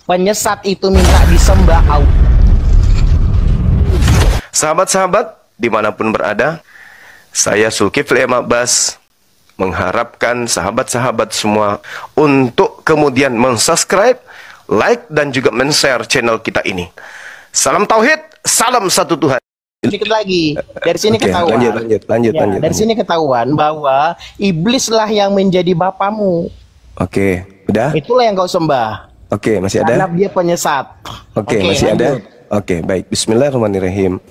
Penyesat itu minta disembah. Sahabat-sahabat dimanapun berada, saya Zulkifli M. Abbas mengharapkan sahabat-sahabat semua untuk kemudian mensubscribe, like, dan juga men-share channel kita ini. Salam Tauhid, salam satu Tuhan. Sedikit lagi, dari sini ketahuan. Lanjut. Dari sini ketahuan bahwa iblislah yang menjadi bapamu. Oke, udah? Itulah yang kau sembah. Oke, masih ada? Karena dia penyesat. Oke, masih ada? Oke, baik. Bismillahirrahmanirrahim.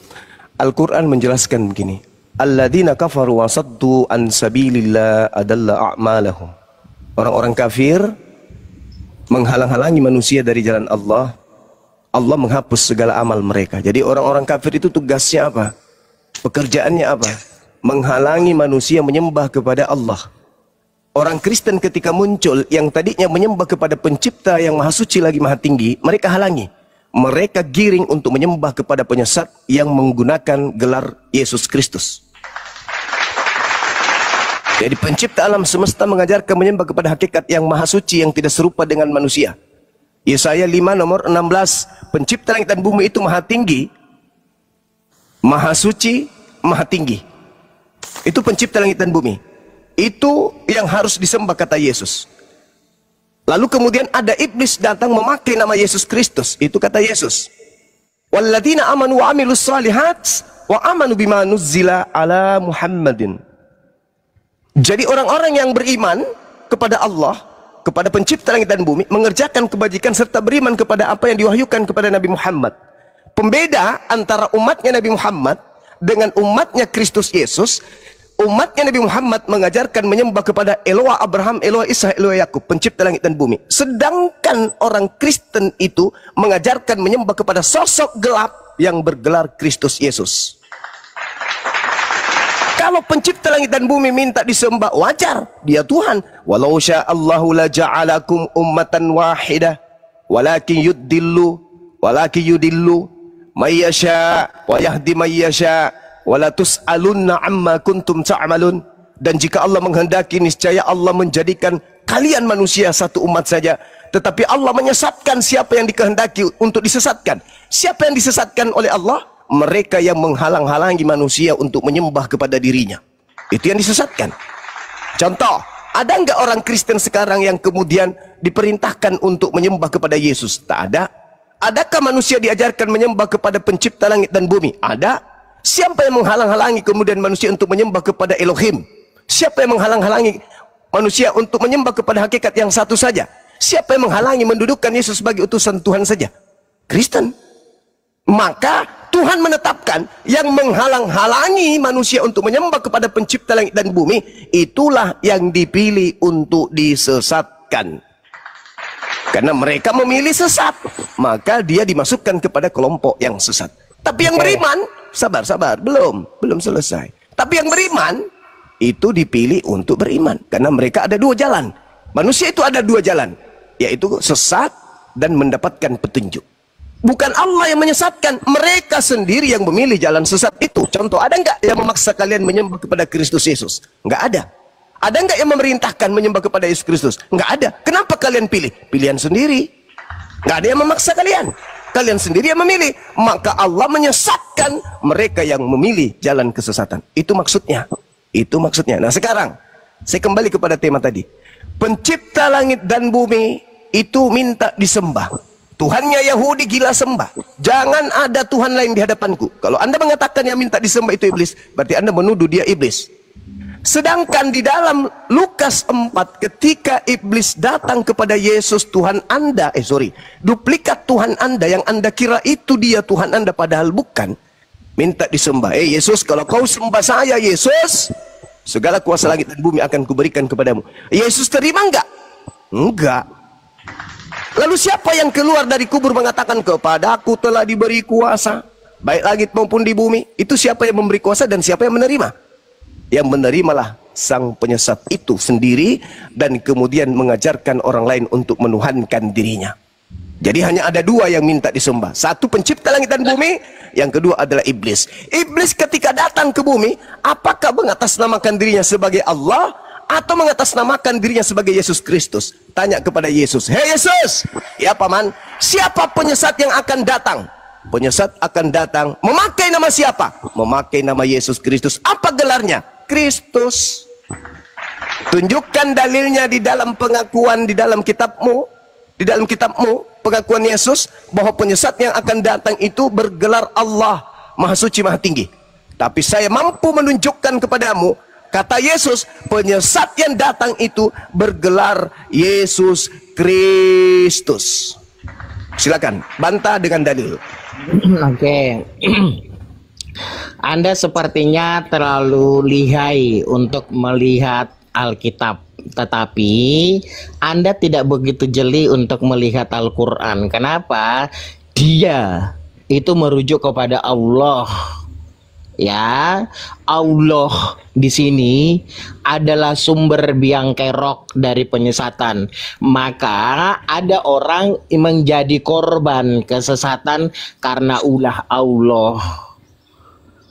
Al-Quran menjelaskan begini. Alladzina kafaru wa saddu an sabilillah adalla a'malahum. Orang-orang kafir menghalang-halangi manusia dari jalan Allah. Allah menghapus segala amal mereka. Jadi orang-orang kafir itu tugasnya apa? Pekerjaannya apa? Menghalangi manusia menyembah kepada Allah. Orang Kristen ketika muncul yang tadinya menyembah kepada pencipta yang maha suci lagi maha tinggi, mereka halangi. Mereka giring untuk menyembah kepada penyesat yang menggunakan gelar Yesus Kristus. Jadi pencipta alam semesta mengajarkan menyembah kepada hakikat yang maha suci yang tidak serupa dengan manusia. Yesaya 5 nomor 16, pencipta langit dan bumi itu maha tinggi, maha suci, maha tinggi. Itu pencipta langit dan bumi. Itu yang harus disembah kata Yesus. Lalu kemudian ada iblis datang memakai nama Yesus Kristus. Itu kata Yesus. Walladzina amanu wa amilus shalihat wa amanu bima nuzzila ala Muhammadin. Jadi orang-orang yang beriman kepada Allah, kepada pencipta langit dan bumi, mengerjakan kebajikan serta beriman kepada apa yang diwahyukan kepada Nabi Muhammad. Pembeda antara umatnya Nabi Muhammad dengan umatnya Kristus Yesus, umatnya Nabi Muhammad mengajarkan menyembah kepada Eloah Abraham, Eloah Ishak, Eloah Yakub, pencipta langit dan bumi. Sedangkan orang Kristen itu mengajarkan menyembah kepada sosok gelap yang bergelar Kristus Yesus. Kalau pencipta langit dan bumi minta disembah, wajar, dia Tuhan. Walau sya'allahu la ja'alakum ummatan wahidah walakin yudillu mayyasha wa yahdi mayyasha wala tus'alunna amma kuntum ta'malun. Dan jika Allah menghendaki, niscaya Allah menjadikan kalian manusia satu umat saja, tetapi Allah menyesatkan siapa yang dikehendaki untuk disesatkan. Siapa yang disesatkan oleh Allah? Mereka yang menghalang-halangi manusia untuk menyembah kepada dirinya. Itu yang disesatkan. Contoh, ada nggak orang Kristen sekarang yang kemudian diperintahkan untuk menyembah kepada Yesus? Tak ada. Adakah manusia diajarkan menyembah kepada pencipta langit dan bumi? Ada. Siapa yang menghalang-halangi kemudian manusia untuk menyembah kepada Elohim? Siapa yang menghalang-halangi manusia untuk menyembah kepada hakikat yang satu saja? Siapa yang menghalangi mendudukkan Yesus sebagai utusan Tuhan saja? Kristen. Maka Tuhan menetapkan yang menghalang-halangi manusia untuk menyembah kepada pencipta langit dan bumi, itulah yang dipilih untuk disesatkan. Karena mereka memilih sesat, maka dia dimasukkan kepada kelompok yang sesat. Tapi yang beriman, sabar, belum selesai. Tapi yang beriman, itu dipilih untuk beriman. Karena mereka ada dua jalan. Manusia itu ada dua jalan, yaitu sesat dan mendapatkan petunjuk. Bukan Allah yang menyesatkan, mereka sendiri yang memilih jalan sesat itu. Contoh, ada nggak yang memaksa kalian menyembah kepada Kristus Yesus? Nggak ada. Ada nggak yang memerintahkan menyembah kepada Yesus Kristus? Nggak ada. Kenapa kalian pilih? Pilihan sendiri. Nggak ada yang memaksa kalian. Kalian sendiri yang memilih. Maka Allah menyesatkan mereka yang memilih jalan kesesatan. Itu maksudnya. Itu maksudnya. Nah sekarang, saya kembali kepada tema tadi. Pencipta langit dan bumi itu minta disembah. Tuhannya Yahudi gila sembah. Jangan ada Tuhan lain di hadapanku. Kalau Anda mengatakan yang minta disembah itu iblis, berarti Anda menuduh dia iblis. Sedangkan di dalam Lukas 4, ketika iblis datang kepada Yesus Tuhan Anda, duplikat Tuhan Anda yang Anda kira itu dia Tuhan Anda, padahal bukan. Minta disembah. Yesus, kalau kau sembah saya Yesus, segala kuasa langit dan bumi akan kuberikan kepadamu. Yesus terima enggak? Enggak. Lalu siapa yang keluar dari kubur mengatakan kepadaku telah diberi kuasa baik langit maupun di bumi? Itu siapa yang memberi kuasa dan siapa yang menerima? Yang menerimalah sang penyesat itu sendiri dan kemudian mengajarkan orang lain untuk menuhankan dirinya. Jadi hanya ada dua yang minta disembah. Satu pencipta langit dan bumi, yang kedua adalah iblis. Iblis ketika datang ke bumi, apakah mengatasnamakan dirinya sebagai Allah atau mengatasnamakan dirinya sebagai Yesus Kristus. Tanya kepada Yesus, "Hei Yesus, ya paman, siapa penyesat yang akan datang?" Penyesat akan datang memakai nama siapa? Memakai nama Yesus Kristus. Apa gelarnya? Kristus. Tunjukkan dalilnya di dalam pengakuan di dalam kitabmu. Di dalam kitabmu, pengakuan Yesus bahwa penyesat yang akan datang itu bergelar Allah, Maha Suci, Maha Tinggi. Tapi saya mampu menunjukkan kepadamu, kata Yesus, penyesat yang datang itu bergelar Yesus Kristus. Silakan, bantah dengan dalil. Oke. Anda sepertinya terlalu lihai untuk melihat Alkitab, tetapi Anda tidak begitu jeli untuk melihat Al-Quran. Kenapa? Dia itu merujuk kepada Allah. Ya, Allah di sini adalah sumber biang kerok dari penyesatan. Maka ada orang menjadi korban kesesatan karena ulah Allah.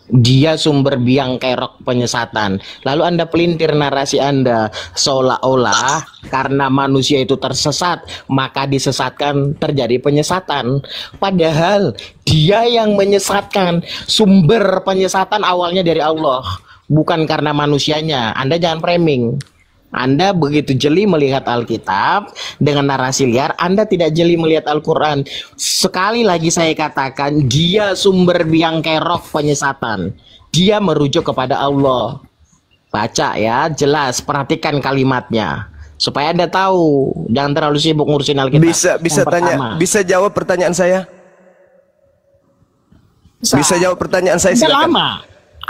Dia sumber biang kerok penyesatan. Lalu Anda pelintir narasi Anda seolah-olah karena manusia itu tersesat, maka disesatkan, terjadi penyesatan. Padahal dia yang menyesatkan. Sumber penyesatan awalnya dari Allah, bukan karena manusianya. Anda jangan framing. Anda begitu jeli melihat Alkitab dengan narasi liar, Anda tidak jeli melihat Al-Quran. Sekali lagi saya katakan, dia sumber biang kerok penyesatan. Dia merujuk kepada Allah. Baca ya, jelas, perhatikan kalimatnya. Supaya Anda tahu, jangan terlalu sibuk ngurusin Alkitab. Bisa jawab pertanyaan saya? Bisa jawab pertanyaan saya, silakan.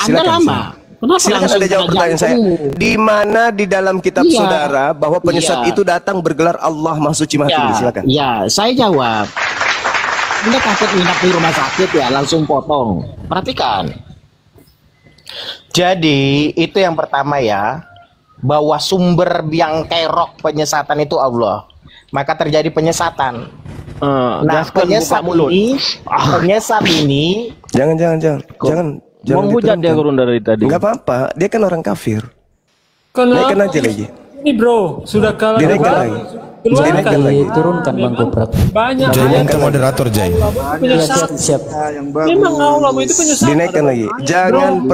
Anda lama. Silakan Anda jawab pertanyaan saya. Di mana di dalam kitab saudara bahwa penyesat itu datang bergelar Allah Maha Suci Maha Tinggi? Silakan. Ya, saya jawab. Anda takut nginap di rumah sakit ya, langsung potong. Perhatikan. Jadi itu yang pertama ya, bahwa sumber biang kerok penyesatan itu Allah. Maka terjadi penyesatan. Nah, penyesat ini. Jangan. Menghujat dia turun dari tadi. Enggak apa-apa, dia kan orang kafir. Naikkan aja lagi. Ini bro, sudah kalah. Dinaikkan lagi. Keluarkan lagi. Turunkan Bang Koprat. Banyak. Jai ke moderator Jai. Siap. Memang Allah itu penyesat. Dinaikkan lagi. Jangan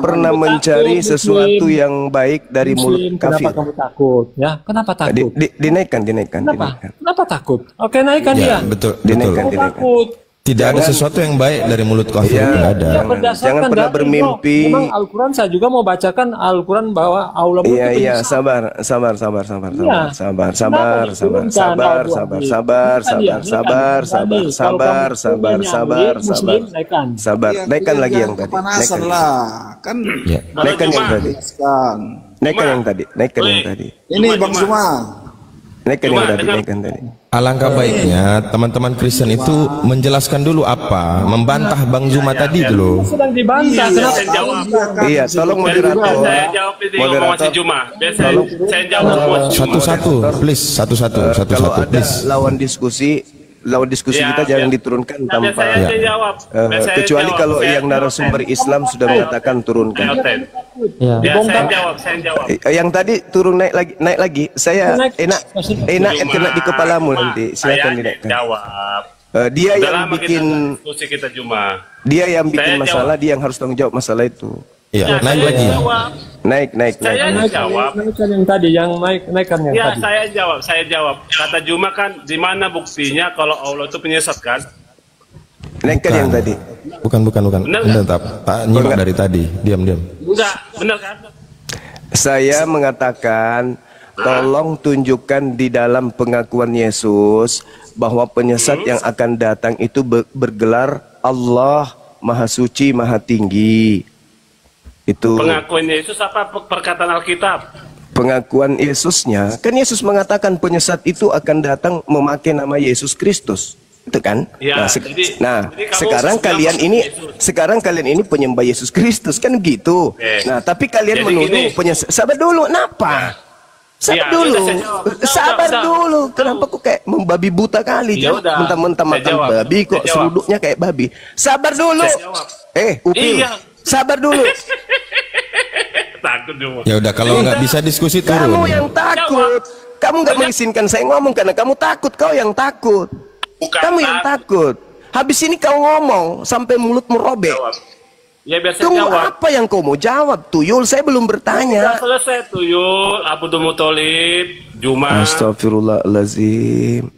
pernah mencari sesuatu yang baik dari mulut kafir. Kenapa kamu takut? Ya, kenapa takut? Dinaikkan. Kenapa takut? Oke, naikkan dia. Betul. Dinaikkan. Takut. Tidak ada sesuatu yang baik dari mulut kafir, tidak ada. Jangan pernah bermimpi. Memang Al-Quran saya juga mau bacakan Al-Quran bahwa Allah Iya, sabar. Naikkan lagi yang tadi. Naikkan yang tadi. Ini Bang Zuma. Naikkan tadi. Alangkah baiknya teman-teman Kristen itu menjelaskan dulu apa, membantah Bang Zuma tadi dulu. Sedang dibantah. Iya, tolong moderator. Saya jawab ini Mas Juma. Saya jawab satu-satu, please, satu-satu, please. Lawan diskusi kita jangan diturunkan tanpa kecuali kalau yang narasumber Islam sudah mengatakan turunkan. Saya jawab. Yang tadi turun naik lagi. Saya enak kena di kepalamu nanti. Silakan dinaikkan. Dia yang bikin Dia yang bikin masalah, dia yang harus tanggung jawab masalah itu. Iya, naik lagi. Naik. Saya jawab. Naikkan yang tadi, naikkan yang tadi. Saya jawab. Kata Juma kan, di mana buktinya kalau Allah itu penyesat kan? Naikkan yang tadi. Bukan. Anda tak nyimak dari tadi. Diam. Enggak, benar kan? Saya mengatakan, tolong tunjukkan di dalam pengakuan Yesus bahwa penyesat yang akan datang itu bergelar Allah Maha Suci Maha Tinggi. Itu pengakuan Yesus apa perkataan Alkitab? Pengakuan Yesusnya, kan Yesus mengatakan penyesat itu akan datang memakai nama Yesus Kristus. Itu kan? Ya, sekarang kalian ini penyembah Yesus Kristus kan gitu. Nah, tapi kalian menuduh penyesat. Sabar dulu, kenapa? Sabar dulu. Kenapa kok kayak membabi buta kali? Mentang-mentang makan babi kok seruduknya kayak babi. Sabar dulu. Upil. Sabar dulu. takut Juma. Ya udah, kalau nggak bisa diskusi Kamu turun. yang takut. Kamu nggak mengizinkan saya ngomong karena kamu takut. Kau yang takut. Bukan Kamu yang takut. Habis ini kau ngomong sampai mulutmu robek. Jawab. Ya biar saya Tunggu, jawab. apa yang kau mau jawab, Tuyul? Saya belum Udah bertanya. selesai Tuyul, Abdul Muthalib, Juma. Astagfirullahaladzim.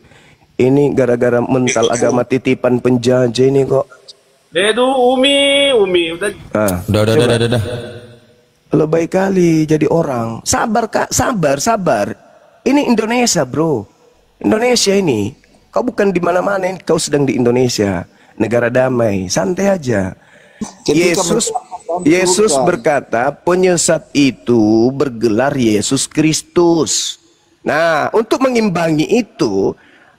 Ini gara-gara mental agama titipan penjajah ini kok. Umi, udah. Udah. Lebay kali jadi orang. Sabar kak, sabar. Ini Indonesia bro. Indonesia ini. Kau bukan di mana-mana, kau sedang di Indonesia. Negara damai, santai aja. Yesus berkata, penyesat itu bergelar Yesus Kristus. Nah, untuk mengimbangi itu,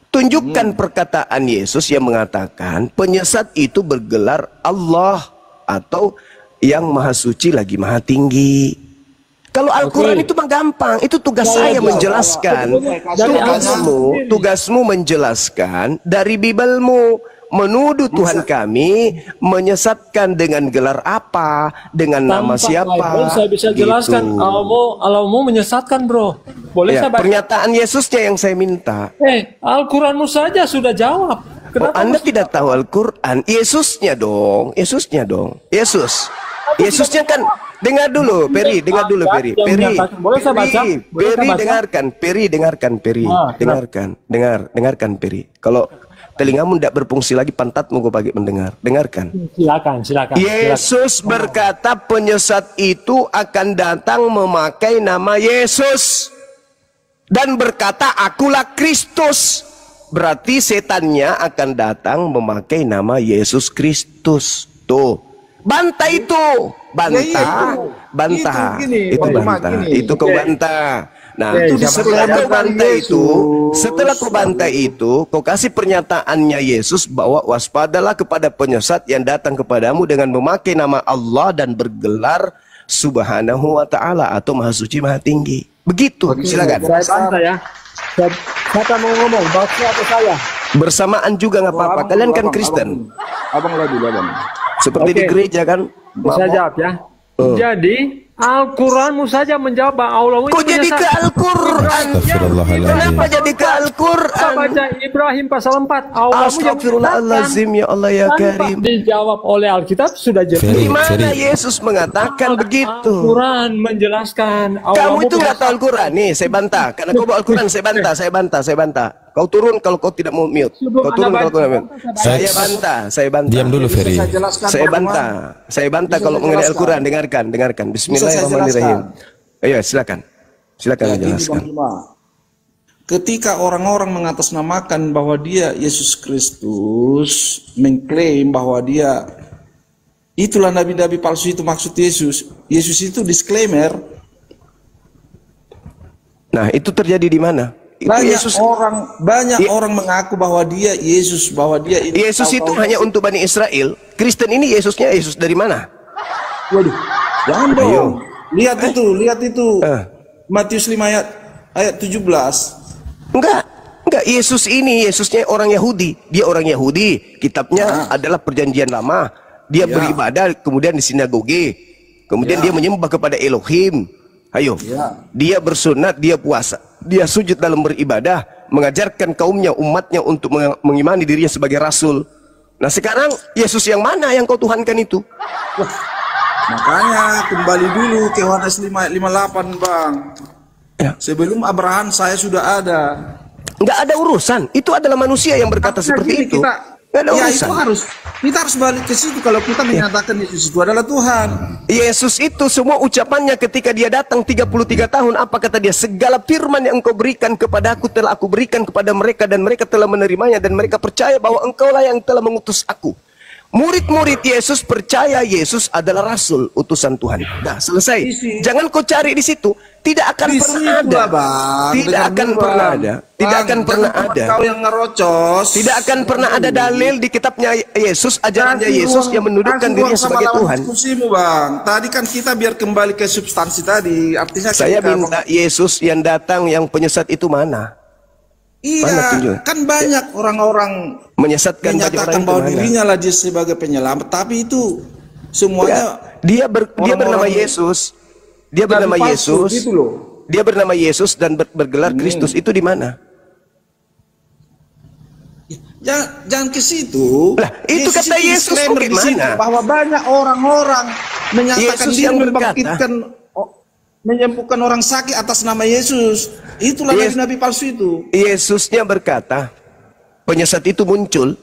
tunjukkan perkataan Yesus yang mengatakan penyesat itu bergelar Allah atau yang maha suci lagi maha tinggi. Kalau Al-Quran itu mah gampang, itu tugas saya menjelaskan. Tugasmu menjelaskan dari Bibelmu. Menuduh Tuhan kami menyesatkan dengan gelar apa, dengan nama siapa. Bible saya bisa jelaskan. Kalau mau menyesatkan bro, boleh Ya, saya baca? pernyataan Yesusnya yang saya minta. Al-Quranmu saja sudah jawab. Oh, Anda tidak tahu Al-Quran. Yesusnya dong. Yesusnya kan, dengar dulu Peri, Boleh saya baca? Peri, dengarkan Peri. Dengarkan Peri. Kalau telingamu tidak berfungsi lagi, pantatmu gue pakai mendengar. Dengarkan. Silakan. Yesus berkata penyesat itu akan datang memakai nama Yesus dan berkata akulah Kristus. Berarti setannya akan datang memakai nama Yesus Kristus. Tuh, bantah itu, bantah. Itu kau bantah. Nah, setelah kau bantah itu, kau kasih pernyataannya Yesus bahwa waspadalah kepada penyesat yang datang kepadamu dengan memakai nama Allah dan bergelar Subhanahu wa ta'ala atau Maha Suci Maha Tinggi. Begitu, silakan. Saya santai ya. Siapa mau ngomong, Bakso atau saya? Bersamaan juga nggak apa-apa. Kalian kan Kristen. Abang dulu. Seperti di gereja kan. Bisa jawab ya. Jadi Al-Quranmu saja menjawab bahwa Allah itu Kok jadi ke Al-Quran? Kenapa jadi ke Al-Quran? Baca Ibrahim pasal 4. Astagfirullahaladzim, ya Allah ya Karim. Dijawab oleh Alkitab sudah jelas. Di mana Yesus mengatakan begitu? Al-Quran menjelaskan. Kamu itu nggak tahu Al-Quran. Nih, saya bantah. Karena kau bawa Al-Quran, saya bantah. Kau turun kalau kau tidak mau mute. Kau turun kalau kau tidak mute. Saya bantah. Diam dulu, Ferry. Saya bantah kalau mengenai Al-Quran. Dengarkan. Bismillahirrahmanirrahim. Ayo, silakan menjelaskan. Ketika orang-orang mengatasnamakan bahwa dia Yesus Kristus, mengklaim bahwa dia itulah nabi-nabi palsu, itu maksud Yesus. Yesus itu disclaimer. Nah, itu terjadi di mana? Banyak orang mengaku bahwa dia Yesus, bahwa dia ini. Yesus itu hanya untuk Bani Israel. Kristen ini Yesusnya Yesus dari mana? Waduh, jangan dong. Lihat itu. Matius 5 ayat 17. Enggak. Yesus ini Yesusnya orang Yahudi. Dia orang Yahudi. Kitabnya adalah Perjanjian Lama. Dia beribadah kemudian di sinagoge. Kemudian dia menyembah kepada Elohim. Ayo. Dia bersunat, dia puasa. Dia sujud dalam beribadah, mengajarkan kaumnya, umatnya untuk mengimani dirinya sebagai rasul. Nah, sekarang Yesus yang mana yang kau tuhankan itu? Makanya kembali dulu ke Yohanes 5:58, Bang. Ya. Sebelum Abraham saya sudah ada. Nggak ada urusan. Itu adalah manusia yang berkata seperti itu. Nggak ada urusan. Kita harus balik ke situ kalau kita menyatakan Yesus itu adalah Tuhan. Yesus itu semua ucapannya ketika dia datang 33 tahun, apa kata dia? Segala firman yang engkau berikan kepadaku telah aku berikan kepada mereka dan mereka telah menerimanya dan mereka percaya bahwa engkaulah yang telah mengutus aku. Murid-murid Yesus percaya Yesus adalah rasul, utusan Tuhan. Nah, selesai. Jangan kau cari di situ. Tidak akan pernah ada. Tidak akan pernah ada. Tidak akan pernah ada. Kau yang ngerocos. Tidak akan pernah ada dalil di kitabnya Yesus, ajarannya Yesus yang menundukkan dirinya sebagai Tuhan. Bang. Tadi kan kita biar kembali ke substansi tadi. Artinya saya minta Yesus yang datang yang penyesat itu mana? Iya, kan banyak orang-orang menyesatkan menyatakan bahwa dirinya lah dia sebagai penyelamat, tapi itu semuanya dia bernama Yesus. Dia bernama Nabi palsu, Yesus. gitu loh. Dia bernama Yesus dan bergelar Kristus. Itu di mana? Jangan ke situ. Lah, itu kata Yesus disclaimer kok di situ gimana? bahwa banyak orang-orang menyatakan Yesus dia yang membangkitkan, menyembuhkan orang sakit atas nama Yesus. Itulah nabi-nabi palsu itu. Yesusnya berkata, penyesat itu muncul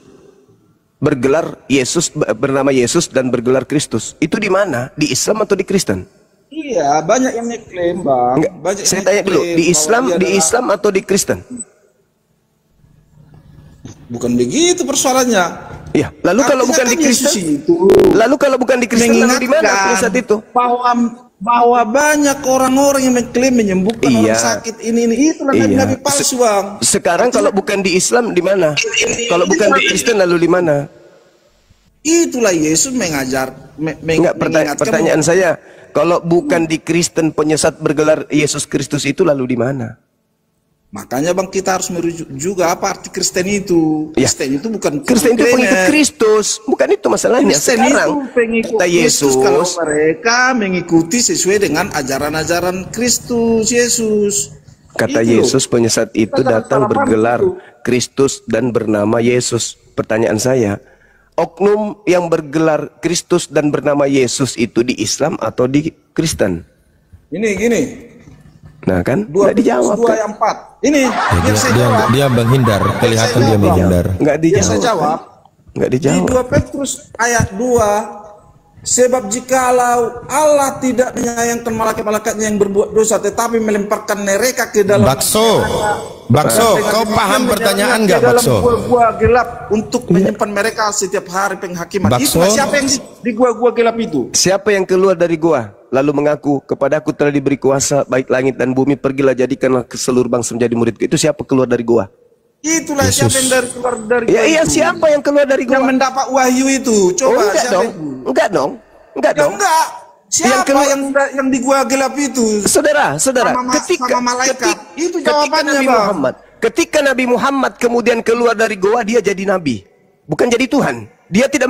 bergelar Yesus, bernama Yesus dan bergelar Kristus. Itu di mana? Di Islam atau di Kristen? Iya, banyak yang ngeklaim, Bang. Enggak, Banyak saya yang tanya dulu, ngeklaim di Islam, bahwa dia di adalah- Islam atau di Kristen? Bukan begitu persoalannya. Iya. Lalu kalau Artinya bukan kan di Kristen, Yesus itu lalu kalau bukan di Kristen, lalu di mana penyesat itu? bahwa banyak orang-orang yang mengklaim menyembuhkan Iya. orang sakit ini itulah Iya. nabi-nabi palsu, Bang. Sekarang kalau bukan di Islam di mana? Kalau bukan di Kristen lalu di mana? Itulah Yesus mengajar Enggak, pertanyaan saya, kalau bukan di Kristen penyesat bergelar Yesus Kristus itu lalu di mana? Makanya, Bang, kita harus merujuk juga apa arti Kristen itu. Ya. Kristen itu bukan Kristen itu pengikut Kristus, bukan itu masalahnya. Kristen Sekarang itu pengikut kata Kristus kalau Yesus, mereka mengikuti sesuai dengan ajaran-ajaran Kristus Yesus. kata Itu loh. Yesus penyesat itu Kita jangan datang salah paham bergelar itu. Kristus dan bernama Yesus. Pertanyaan saya, oknum yang bergelar Kristus dan bernama Yesus itu di Islam atau di Kristen? Ini gini. Nah kan, Dua nggak dijawab 2 kan? yang 4. Ini biar saya Dia, jawab. dia menghindar, kelihatan dia menghindar. Nggak Biar saya dijawab. jawab. Nggak Di dijawab. 2 Petrus ayat 2, sebab jikalau Allah tidak menyayangkan malaikat-malaikatnya yang berbuat dosa, tetapi melemparkan mereka ke dalam Bakso, kau paham pertanyaan nggak, dalam Bakso? gua-gua gelap untuk menyimpan mereka setiap hari penghakiman. Bakso. Itulah siapa yang di gua-gua gelap itu? Siapa yang keluar dari gua lalu mengaku kepadaku telah diberi kuasa baik langit dan bumi, pergilah jadikanlah ke seluruh bangsa menjadi muridku. Itu siapa keluar dari gua? Itulah Yesus. siapa yang keluar dari Ya gua iya, itu. siapa yang keluar dari Yang gua? mendapat wahyu itu. Coba Enggak siapa dong. itu? Enggak dong. Enggak Ya dong. enggak. Siapa keluar- yang di gua gelap itu? Saudara, Sama malaikat. Itu jawabannya, Nabi Bang. Muhammad, ketika Nabi Muhammad kemudian keluar dari goa, dia jadi nabi, bukan jadi Tuhan. Dia tidak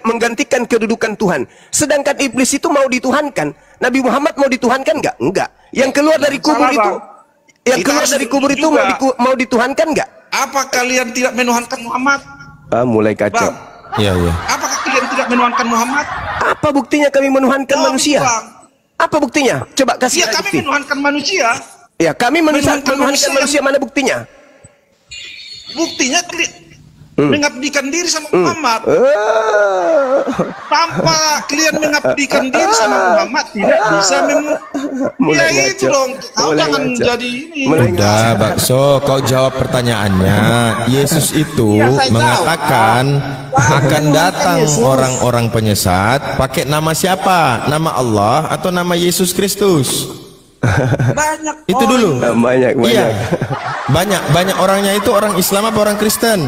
menggantikan kedudukan Tuhan. Sedangkan iblis itu mau dituhankan. Nabi Muhammad mau dituhankan enggak? Enggak. Yang keluar dari kubur Salah, itu, Bang. yang Kita keluar harus dari kubur itu juga. mau dituhankan enggak? Apa kalian tidak menuhankan Muhammad? Mulai kacau. Bang, Iya, iya. apakah kalian tidak menuhankan Muhammad? Apa buktinya kami menuhankan Jawab, manusia? Bang. Apa buktinya? Coba kasih Iya, kami bukti. menuhankan manusia. Ya, kami menuhankan Menuhankan manusia. Mana buktinya? Buktinya mengabdikan diri sama Muhammad. Tanpa kalian mengabdikan diri sama Muhammad, tidak bisa Mulai ya itu ngaco. dong. Kau Mulai jangan ngaco. jadi ini. Udah, Bakso, kau jawab pertanyaannya. Yesus itu Iya, saya mengatakan akan datang Yesus. orang-orang penyesat pakai nama siapa? Nama Allah atau nama Yesus Kristus? Banyak Itu orang dulu. Banyak. Iya. Banyak orangnya itu orang Islam apa orang Kristen?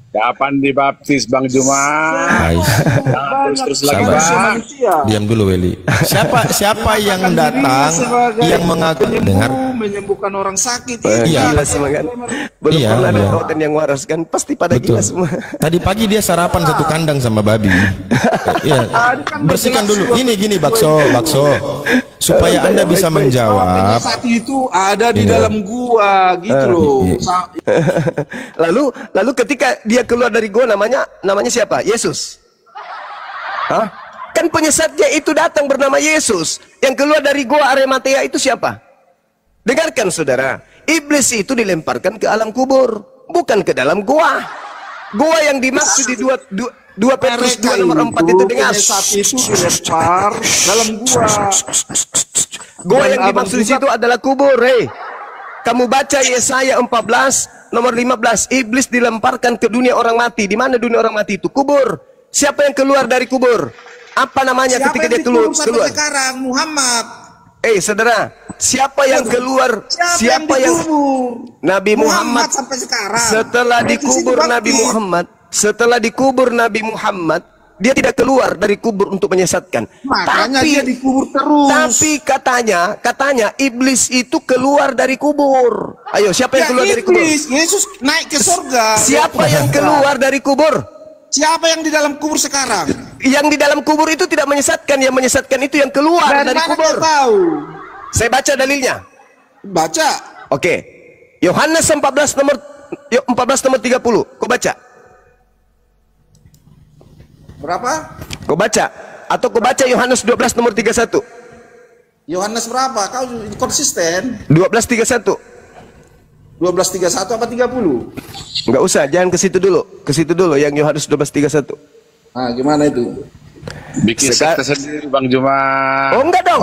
Kapan dibaptis Bang Juma? Ais. Terus lagi Sabar. Bang. manusia. Diam dulu, Weli. Siapa yang datang yang mengaku dengar? Menyembuhkan orang sakit. Iya. Gila semua kan. Belum Iya, pernah ada iya. tautan yang waras kan. Pasti pada Betul. gila semua. Tadi pagi dia sarapan satu kandang sama babi. Iya. Bersihkan dulu. Gini bakso. Supaya Anda bisa menjawab. Saat itu ada di Iya. dalam gua gitu loh. lalu ketika dia keluar dari gua, namanya siapa? Yesus. Hah? Kan penyesatnya itu datang bernama Yesus. Yang keluar dari gua Arimatea itu siapa? Dengarkan saudara, iblis itu dilemparkan ke alam kubur, bukan ke dalam gua. Gua yang dimaksud di 2 Petrus 2 nomor 4 itu dengar. Saat itu dilempar dalam gua. Gua yang dimaksud di situ adalah kubur, Kamu baca Yesaya 14 nomor 15, iblis dilemparkan ke dunia orang mati. Di mana dunia orang mati itu? Kubur. Siapa yang keluar dari kubur? Apa namanya Siapa ketika yang dia keluar? sampai sekarang? Muhammad. Saudara, siapa yang keluar? Siapa yang dikubur? Nabi Muhammad sampai sekarang. setelah dikubur Nabi Muhammad, dia tidak keluar dari kubur untuk menyesatkan. Makanya dia dikubur terus. Tapi katanya iblis itu keluar dari kubur. Ayo, siapa yang keluar dari kubur? Yesus naik ke surga. Siapa yang keluar dari kubur? Siapa yang di dalam kubur sekarang? Yang di dalam kubur itu tidak menyesatkan, yang menyesatkan itu yang keluar dari mana kubur. kau tahu? Saya baca dalilnya. Baca. Oke. Yohanes 14 nomor 30. Kau baca. Berapa? Kau baca atau kau baca Yohanes 12 nomor 31. Yohanes berapa? Kau konsisten. 12:31. 12:31 apa 30? Enggak usah, jangan ke situ dulu. Ke situ dulu yang Yohanes 12:31. Ah, gimana itu? Bikin sekte sendiri Bang Juma. Oh, enggak dong.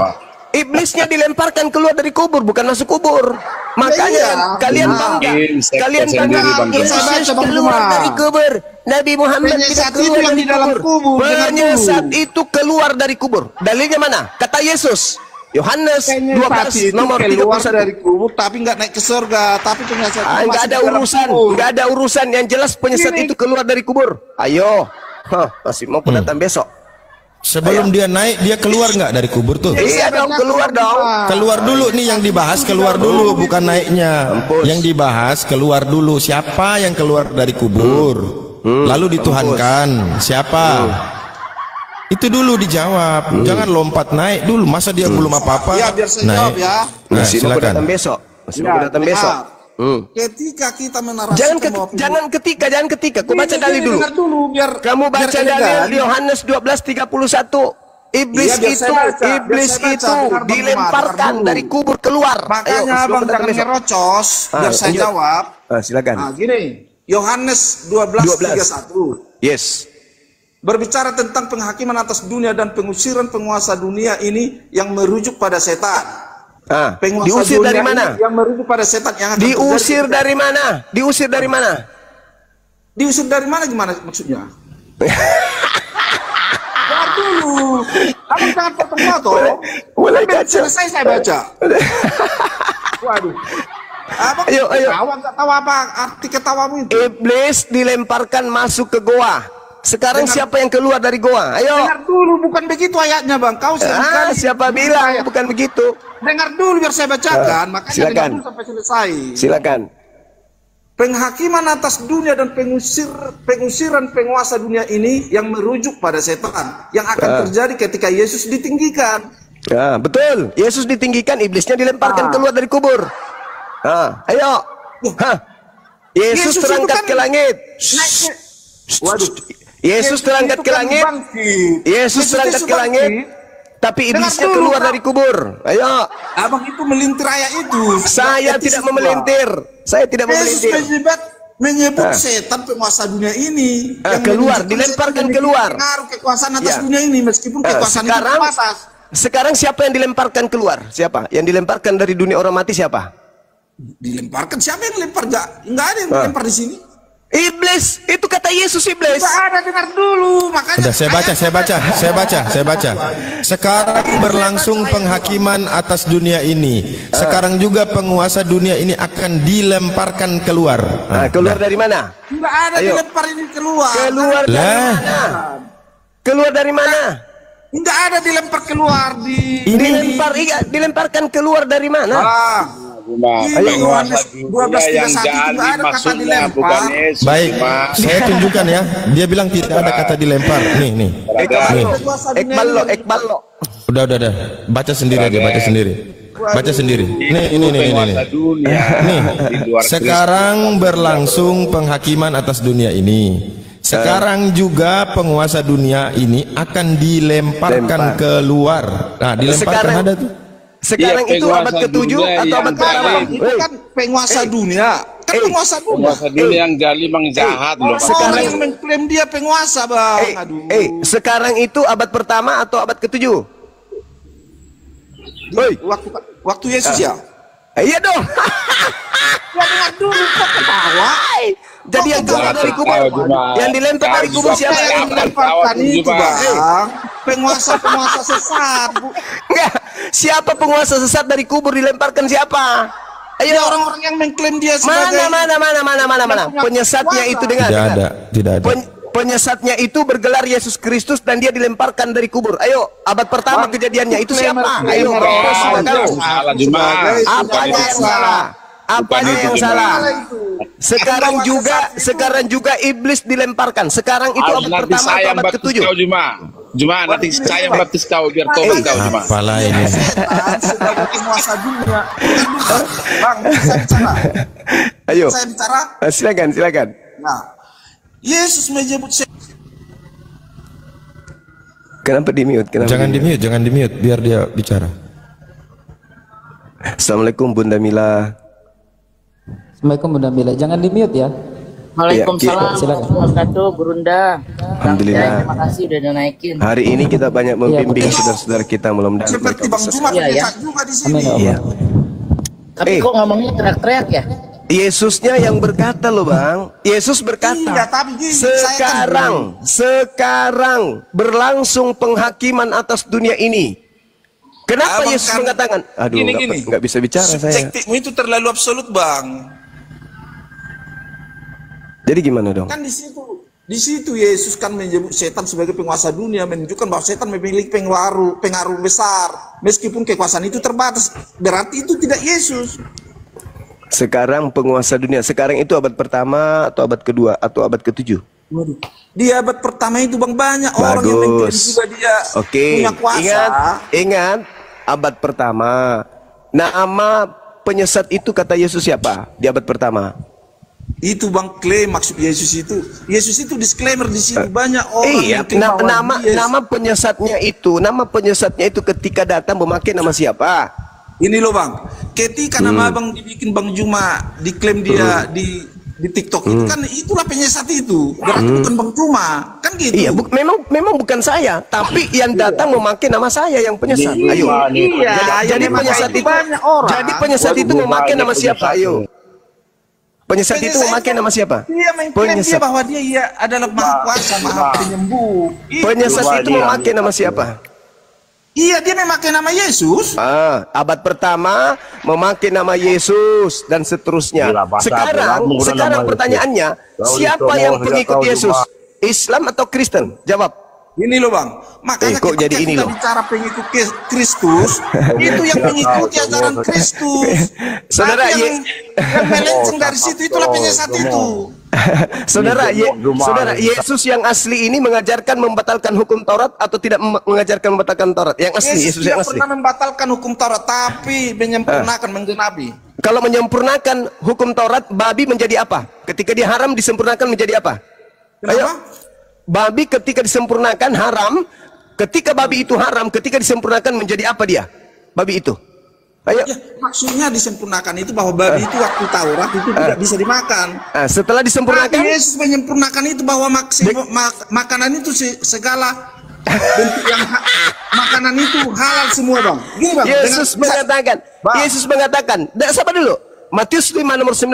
Iblisnya dilemparkan keluar dari kubur, bukan masuk kubur. Makanya kalian bangga. Kalian bangga Yesus keluar dari kubur. Nabi Muhammad tidak keluar dari kubur. Penyesat itu keluar dari kubur. Dalilnya mana? Kata Yesus. Yohanes 12 nomor 31. Dari kubur tapi nggak naik ke surga, tapi penyesat Enggak ada urusan, enggak ada urusan. Yang jelas penyesat itu keluar dari kubur. Ayo. Masih mau datang besok. Sebelum dia naik, dia keluar nggak dari kubur tuh? Iya dong, keluar dong. Keluar dulu nih yang dibahas, keluar dulu, bukan naiknya. Yang dibahas keluar dulu. Siapa yang keluar dari kubur? Lalu dituhankan. Siapa? Itu dulu dijawab. Jangan lompat naik dulu. Masa dia belum apa-apa? Ya, biar saya jawab ya. Nah, Masih mau silakan. datang besok. Masih mau datang besok. Ketika kita menarasikan Jangan ketika. Kau baca dalil dulu. biar Kamu baca dalil Yohanes 12:31. Iblis itu dilemparkan dari kubur keluar. Makanya Abang jangan ngerocos biar saya jawab. Silakan. Nah, gini. Yohanes 12:31. Yes. Berbicara tentang penghakiman atas dunia dan pengusiran penguasa dunia ini yang merujuk pada setan. Diusir dari mana? Yang merujuk pada setan yang akan diusir dari mana? Diusir dari mana? Diusir dari mana gimana maksudnya? Jawab dulu. Kamu jangan potong-potong. Boleh baca. Selesai saya baca. Waduh. Abang Ayo. Nggak tahu apa arti ketawamu itu. Iblis dilemparkan masuk ke goa. Sekarang siapa yang keluar dari goa? Ayo. Dengar dulu, bukan begitu ayatnya Bang. Kau siapa bilang bukan begitu? Dengar dulu biar saya bacakan. Makanya dengar dulu sampai selesai. Silakan. Penghakiman atas dunia dan pengusiran penguasa dunia ini yang merujuk pada setan yang akan terjadi ketika Yesus ditinggikan. Betul. Yesus ditinggikan, iblisnya dilemparkan keluar dari kubur. Ayo. Yesus terangkat ke langit. Waduh. Yesus terangkat ke langit. Yesus terangkat ke langit. Tapi iblisnya keluar dari kubur. Ayo. Abang itu melintir ayat itu. Saya tidak memelintir. Saya tidak memelintir. Menyebut setan penguasa dunia ini yang keluar, dilemparkan keluar. Pengaruh kekuasaan atas dunia ini meskipun kekuasaan itu terbatas. Sekarang siapa yang dilemparkan keluar? Siapa? Yang dilemparkan dari dunia orang mati siapa? Dilemparkan? Siapa yang lempar? Enggak ada yang dilempar di sini. Iblis, itu kata Yesus iblis. Tidak ada, dengar dulu. Makanya udah, saya baca. Sekarang berlangsung penghakiman atas dunia ini. Sekarang juga penguasa dunia ini akan dilemparkan keluar. Keluar dari mana? Tidak ada dilempar ini keluar. Keluar dari mana? Keluar dari mana? Tidak ada dilempar keluar dilemparkan keluar dari mana? Penguasa dunia yang jali maksudnya bukan Yesus. Baik, saya tunjukkan ya. Dia bilang tidak ada kata dilempar. Nih. Ekbal lo. Udah. Baca sendiri aja, baca sendiri. Nih. Nih. Sekarang berlangsung penghakiman atas dunia ini. Sekarang juga penguasa dunia ini akan dilemparkan keluar. Nah, dilemparkan ada tuh. Sekarang itu abad ke-7 atau abad ke-8? Itu kan penguasa dunia. Kan penguasa dunia. Penguasa dunia yang jali mang jahat loh. Sekarang yang mengklaim dia penguasa, Bang. Sekarang itu abad pertama atau abad ke-7? Waktu Yesus ya? Iya dong. Ya dengar dulu, kok ketawa. Jadi yang keluar dari kubur, yang dilempar dari kubur siapa? Yang dilemparkan itu, Bang. Penguasa sesat, Bu. Siapa penguasa sesat dari kubur dilemparkan siapa? Ayo orang-orang yang mengklaim dia sebagai mana? Penyesatnya itu tidak ada. Penyesatnya itu bergelar Yesus Kristus dan dia dilemparkan dari kubur. Ayo, abad pertama kejadiannya itu siapa? Ayo, salah Juma. Apanya yang salah? Apanya itu, yang Juma. salah? Sekarang juga iblis dilemparkan. Sekarang itu Harus abad nanti pertama saya atau yang abad baptis ke-7? kau, Juma. Juma, nanti saya yang baptis kau biar tobat kau, Juma. Apalah ini. Setan sebagai penguasa dunia. Bang, bisa bicara. Ayo. Saya bicara. Silakan. Nah, Yesus menyebut setan. Kenapa di-mute? Jangan di-mute biar dia bicara. Assalamualaikum Bunda Mila. Assalamualaikum Bunda Mila. Jangan di-mute ya. Waalaikumsalam Silakan. warahmatullahi wabarakatuh, Burunda. Alhamdulillah. Terima kasih udah naikin. Hari ini kita banyak membimbing saudara-saudara kita, mudah-mudahan Seperti mereka Bang bisa Juma Iya, ya. juga di sini. Amin ya Iya. Allah. Tapi kok ngomongnya teriak-teriak ya? Yesusnya yang berkata loh Bang. Yesus berkata, Iya, tapi gini, sekarang berlangsung penghakiman atas dunia ini. Kenapa Abang Yesus kan- mengatakan? Aduh, Gini. nggak bisa bicara saya. Subjektifmu itu terlalu absolut, Bang. Jadi gimana dong? Kan di situ Yesus kan menyebut setan sebagai penguasa dunia, menunjukkan bahwa setan memiliki pengaruh besar. Meskipun kekuasaan itu terbatas, berarti itu tidak Yesus. Sekarang penguasa dunia. Sekarang itu abad pertama atau abad kedua atau abad ke-7? Waduh. Di abad pertama itu Bang banyak orang yang mengklaim juga dia punya kuasa. Ingat abad pertama. Nama penyesat itu kata Yesus siapa di abad pertama? Itu Bang klaim maksud Yesus itu disclaimer di situ banyak orang Iya, yang klaim bahwa nama penyesatnya itu ketika datang memakai nama siapa? ini loh Bang, ketika nama Bang dibikin Bang Juma, diklaim dia di TikTok itu kan itulah penyesat itu, berarti bukan Bang Juma, kan gitu. Iya, memang bukan saya, tapi yang datang memakai nama saya yang penyesat. Ayo. Iya, Jadi penyesat itu banyak orang. Jadi penyesat itu memakai nama siapa? Ayo. Penyesat itu memakai nama siapa? Dia mengklaim dia bahwa dia adalah maha kuasa, maha penyembuh. Penyesat itu memakai nama siapa? Iya, dia memakai nama Yesus. Abad pertama memakai nama Yesus dan seterusnya. Sekarang pertanyaannya, siapa yang pengikut Yesus? Islam atau Kristen? Jawab. Ini loh Bang, makanya kok jadi ini kita loh? bicara pengikut Kristus, itu yang mengikuti ajaran Kristus. Saudara, yang melenceng dari situ itulah penyesat itu. Saudara, Yesus yang asli ini mengajarkan membatalkan hukum Taurat atau tidak mengajarkan membatalkan Taurat? Yang asli, Yesus yang asli. pernah membatalkan hukum Taurat, tapi menyempurnakan, menggenapi. Kalau menyempurnakan hukum Taurat, babi menjadi apa? Ketika dia haram disempurnakan menjadi apa? Ayo. Babi ketika disempurnakan haram, ketika babi itu haram, ketika disempurnakan menjadi apa dia? Babi itu. Ayo. Ya, maksudnya disempurnakan itu bahwa babi itu waktu Taurat itu tidak bisa dimakan. Setelah disempurnakan, tapi Yesus menyempurnakan itu bahwa makanan itu segala bentuk yang makanan itu halal semua Bang. Gini Bang. Yesus mengatakan, sabar dulu. Matius 5 nomor 19.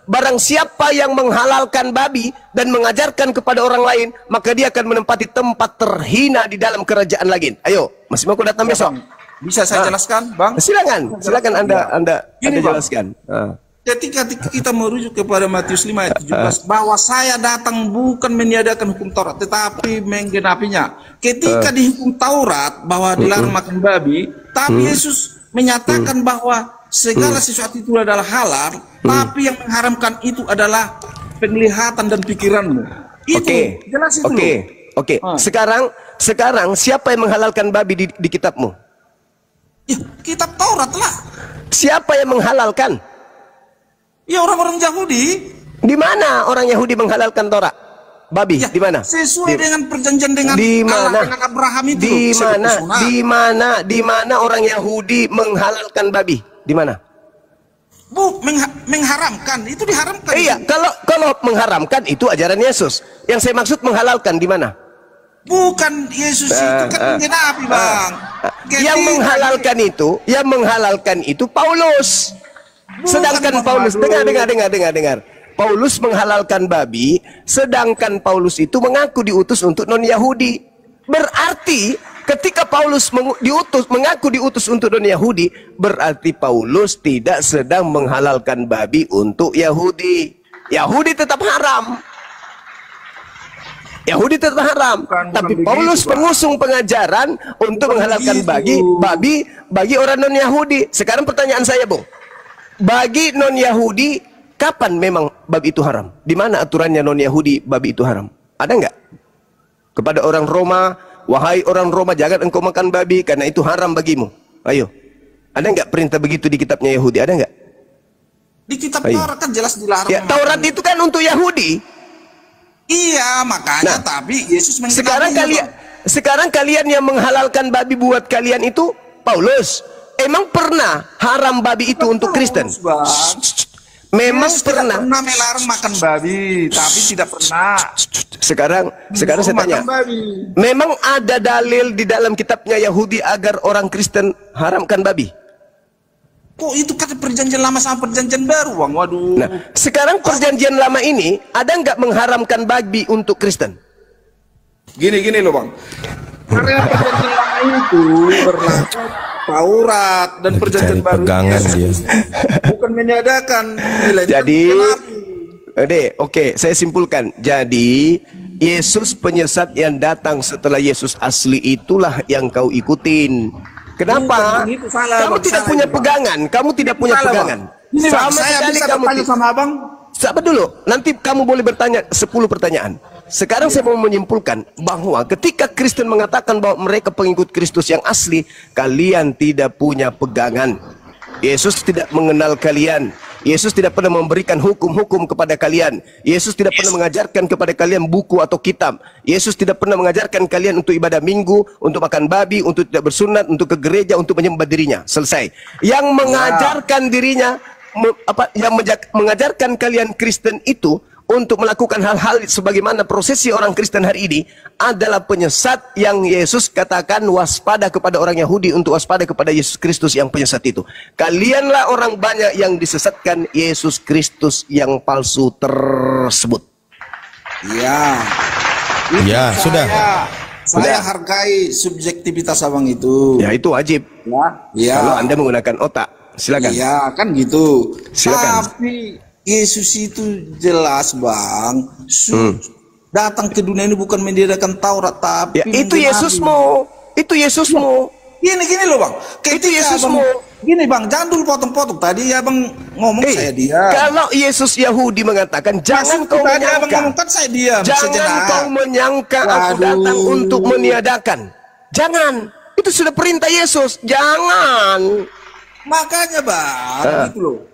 Barang siapa yang menghalalkan babi dan mengajarkan kepada orang lain, maka dia akan menempati tempat terhina di dalam kerajaan langit. Ayo, masih mau datang besok? Bisa saya jelaskan, Bang? Silakan Anda jelaskan. Ketika kita merujuk kepada Matius 5 ayat 17 bahwa saya datang bukan meniadakan hukum Taurat tetapi menggenapinya. Ketika di hukum Taurat bahwa dilarang makan babi, tapi Yesus menyatakan bahwa segala sesuatu itu adalah halal, tapi yang mengharamkan itu adalah penglihatan dan pikiranmu. Itu jelas itu. Oke. Sekarang siapa yang menghalalkan babi di kitabmu? Ya, kitab Taurat lah. Siapa yang menghalalkan? Ya, orang-orang Yahudi. Di mana orang Yahudi menghalalkan Taurat? Babi, ya, di mana? Sesuai dengan perjanjian dengan Allah, dengan Abraham itu. Di mana orang Yahudi menghalalkan babi? Di mana? Mengharamkan, itu diharamkan. Iya, kalau mengharamkan itu ajaran Yesus. Yang saya maksud menghalalkan di mana? Bukan Yesus itu kan menggenapi, Bang. Yang menghalalkan itu Paulus. Sedangkan Paulus, dengar. Paulus menghalalkan babi, sedangkan Paulus itu mengaku diutus untuk non-Yahudi. Berarti ketika Paulus mengaku diutus untuk non-Yahudi, berarti Paulus tidak sedang menghalalkan babi untuk Yahudi. Yahudi tetap haram. Tapi Paulus mengusung pengajaran untuk menghalalkan babi bagi orang non-Yahudi. Sekarang pertanyaan saya, Bung. bagi non-Yahudi, kapan memang babi itu haram? Di mana aturannya non-Yahudi babi itu haram? Ada nggak? Kepada orang Roma, wahai orang Roma, jangan engkau makan babi karena itu haram bagimu. Ayo. Ada nggak perintah begitu di kitabnya Yahudi? Ada nggak? Di kitab Taurat kan jelas dilarang. Ya, Taurat itu kan untuk Yahudi. Iya, makanya tapi Yesus sekarang kalian yang menghalalkan babi buat kalian itu Paulus. Emang pernah haram babi itu untuk Kristen? Memang pernah. Pernah melarang makan babi, tapi tidak pernah. Sekarang saya tanya. Memang ada dalil di dalam kitabnya Yahudi agar orang Kristen haramkan babi? Kok itu kata perjanjian lama sama perjanjian baru, Bang? Waduh. Nah, sekarang perjanjian lama ini ada nggak mengharamkan babi untuk Kristen? Gini loh, Bang. Karena perjanjian lama itu berlaku Taurat dan perjanjian baru dia. bukan menyadakan nilai. Jadi, oke, saya simpulkan. Jadi, Yesus penyesat yang datang setelah Yesus asli itulah yang kau ikutin. Kenapa? Kamu tidak punya pegangan. Kamu tidak punya pegangan. Sama sekali kamu sama Abang. Sabar dulu. Nanti kamu boleh bertanya 10 pertanyaan. Sekarang saya mau menyimpulkan bahwa ketika Kristen mengatakan bahwa mereka pengikut Kristus yang asli, kalian tidak punya pegangan. Yesus tidak mengenal kalian. Yesus tidak pernah memberikan hukum-hukum kepada kalian. Yesus tidak pernah mengajarkan kepada kalian buku atau kitab. Yesus tidak pernah mengajarkan kalian untuk ibadah minggu, untuk makan babi, untuk tidak bersunat, untuk ke gereja, untuk menyembah dirinya. Selesai. Yang mengajarkan dirinya, yang mengajarkan kalian Kristen itu untuk melakukan hal-hal sebagaimana prosesi orang Kristen hari ini adalah penyesat yang Yesus katakan waspada kepada orang Yahudi untuk waspada kepada Yesus Kristus yang penyesat itu. Kalianlah orang banyak yang disesatkan Yesus Kristus yang palsu tersebut. Ya, sudah. Saya hargai subjektivitas Abang itu. Ya, itu wajib. Ya. Kalau Anda menggunakan otak, silakan. Iya, kan gitu. Silakan. Tapi Yesus itu jelas, Bang. Datang ke dunia ini bukan mendiadakan Taurat, tapi ya, itu Yesusmu. Itu Yesusmu. Gini loh, Bang. Itu Yesusmu. Gini, Bang, jangan dulu potong-potong. Tadi ya Bang ngomong saya diam. Kalau Yesus Yahudi mengatakan jangan kau menyangka. Saya diam. Jangan kau menyangka aku datang untuk meniadakan. Jangan. Itu sudah perintah Yesus. Jangan. Makanya, Bang, gitu loh.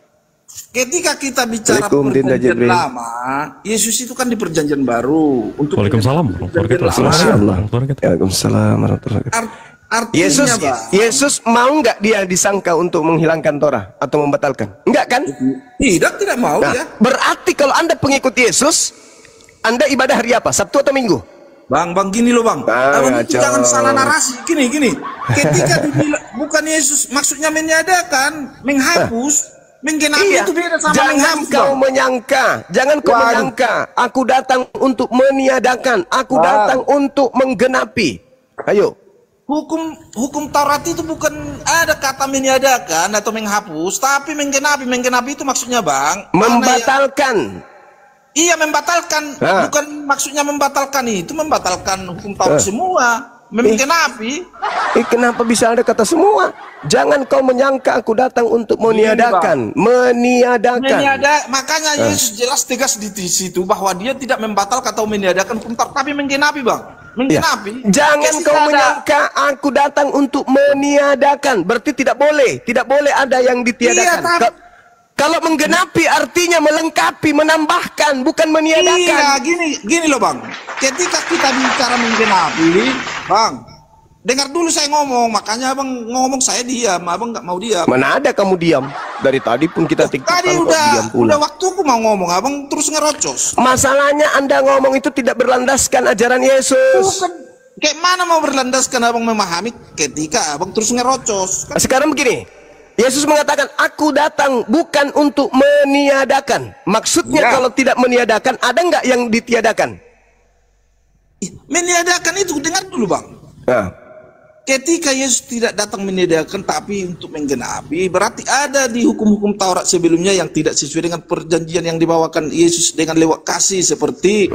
Ketika kita bicara perjanjian lama, Yesus itu kan di perjanjian baru. Untuk Waalaikumsalam. Waalaikumsalam. Yesus mau nggak dia disangka untuk menghilangkan Torah atau membatalkan? Enggak kan? Tidak mau ya. Berarti kalau Anda pengikut Yesus, Anda ibadah hari apa? Sabtu atau Minggu? Bang, gini loh, Bang. Jangan salah narasi. Gini. Ketika bukan Yesus maksudnya meniadakan, menghapus. Iya, itu beda sama jangan kau menyangka, jangan kau menyangka aku datang untuk meniadakan, aku datang untuk menggenapi. Ayo. Hukum Taurat itu bukan ada kata meniadakan atau menghapus, tapi menggenapi. Menggenapi itu maksudnya, Bang, membatalkan. Iya, membatalkan. Bukan maksudnya membatalkan itu, membatalkan hukum Taurat semua. Menggenapi. Kenapa bisa ada kata semua? Jangan kau menyangka aku datang untuk meniadakan. Makanya Yesus jelas tegas di situ bahwa dia tidak membatalkan atau meniadakan hukum Taurat, tapi menggenapi, Bang. Menggenapi. Jangan kau menyangka aku datang untuk meniadakan. Berarti tidak boleh ada yang ditiadakan. Kalau menggenapi artinya melengkapi, menambahkan, bukan meniadakan. Iya, gini loh, Bang. Ketika kita bicara menggenapi, Bang, dengar dulu saya ngomong. Makanya Abang ngomong, saya diam. Abang nggak mau diam. Mana ada kamu diam? Dari tadi pun kita tadi udah waktuku mau ngomong. Abang terus ngerocos. Masalahnya Anda ngomong itu tidak berlandaskan ajaran Yesus. Bukan. Kayak mana mau berlandaskan Abang memahami ketika Abang terus ngerocos? Sekarang begini. Yesus mengatakan, aku datang bukan untuk meniadakan. Maksudnya kalau tidak meniadakan, ada nggak yang ditiadakan? Meniadakan itu, dengar dulu, Bang. Ketika Yesus tidak datang meniadakan, tapi untuk menggenapi, berarti ada di hukum-hukum Taurat sebelumnya yang tidak sesuai dengan perjanjian yang dibawakan Yesus dengan lewat kasih seperti...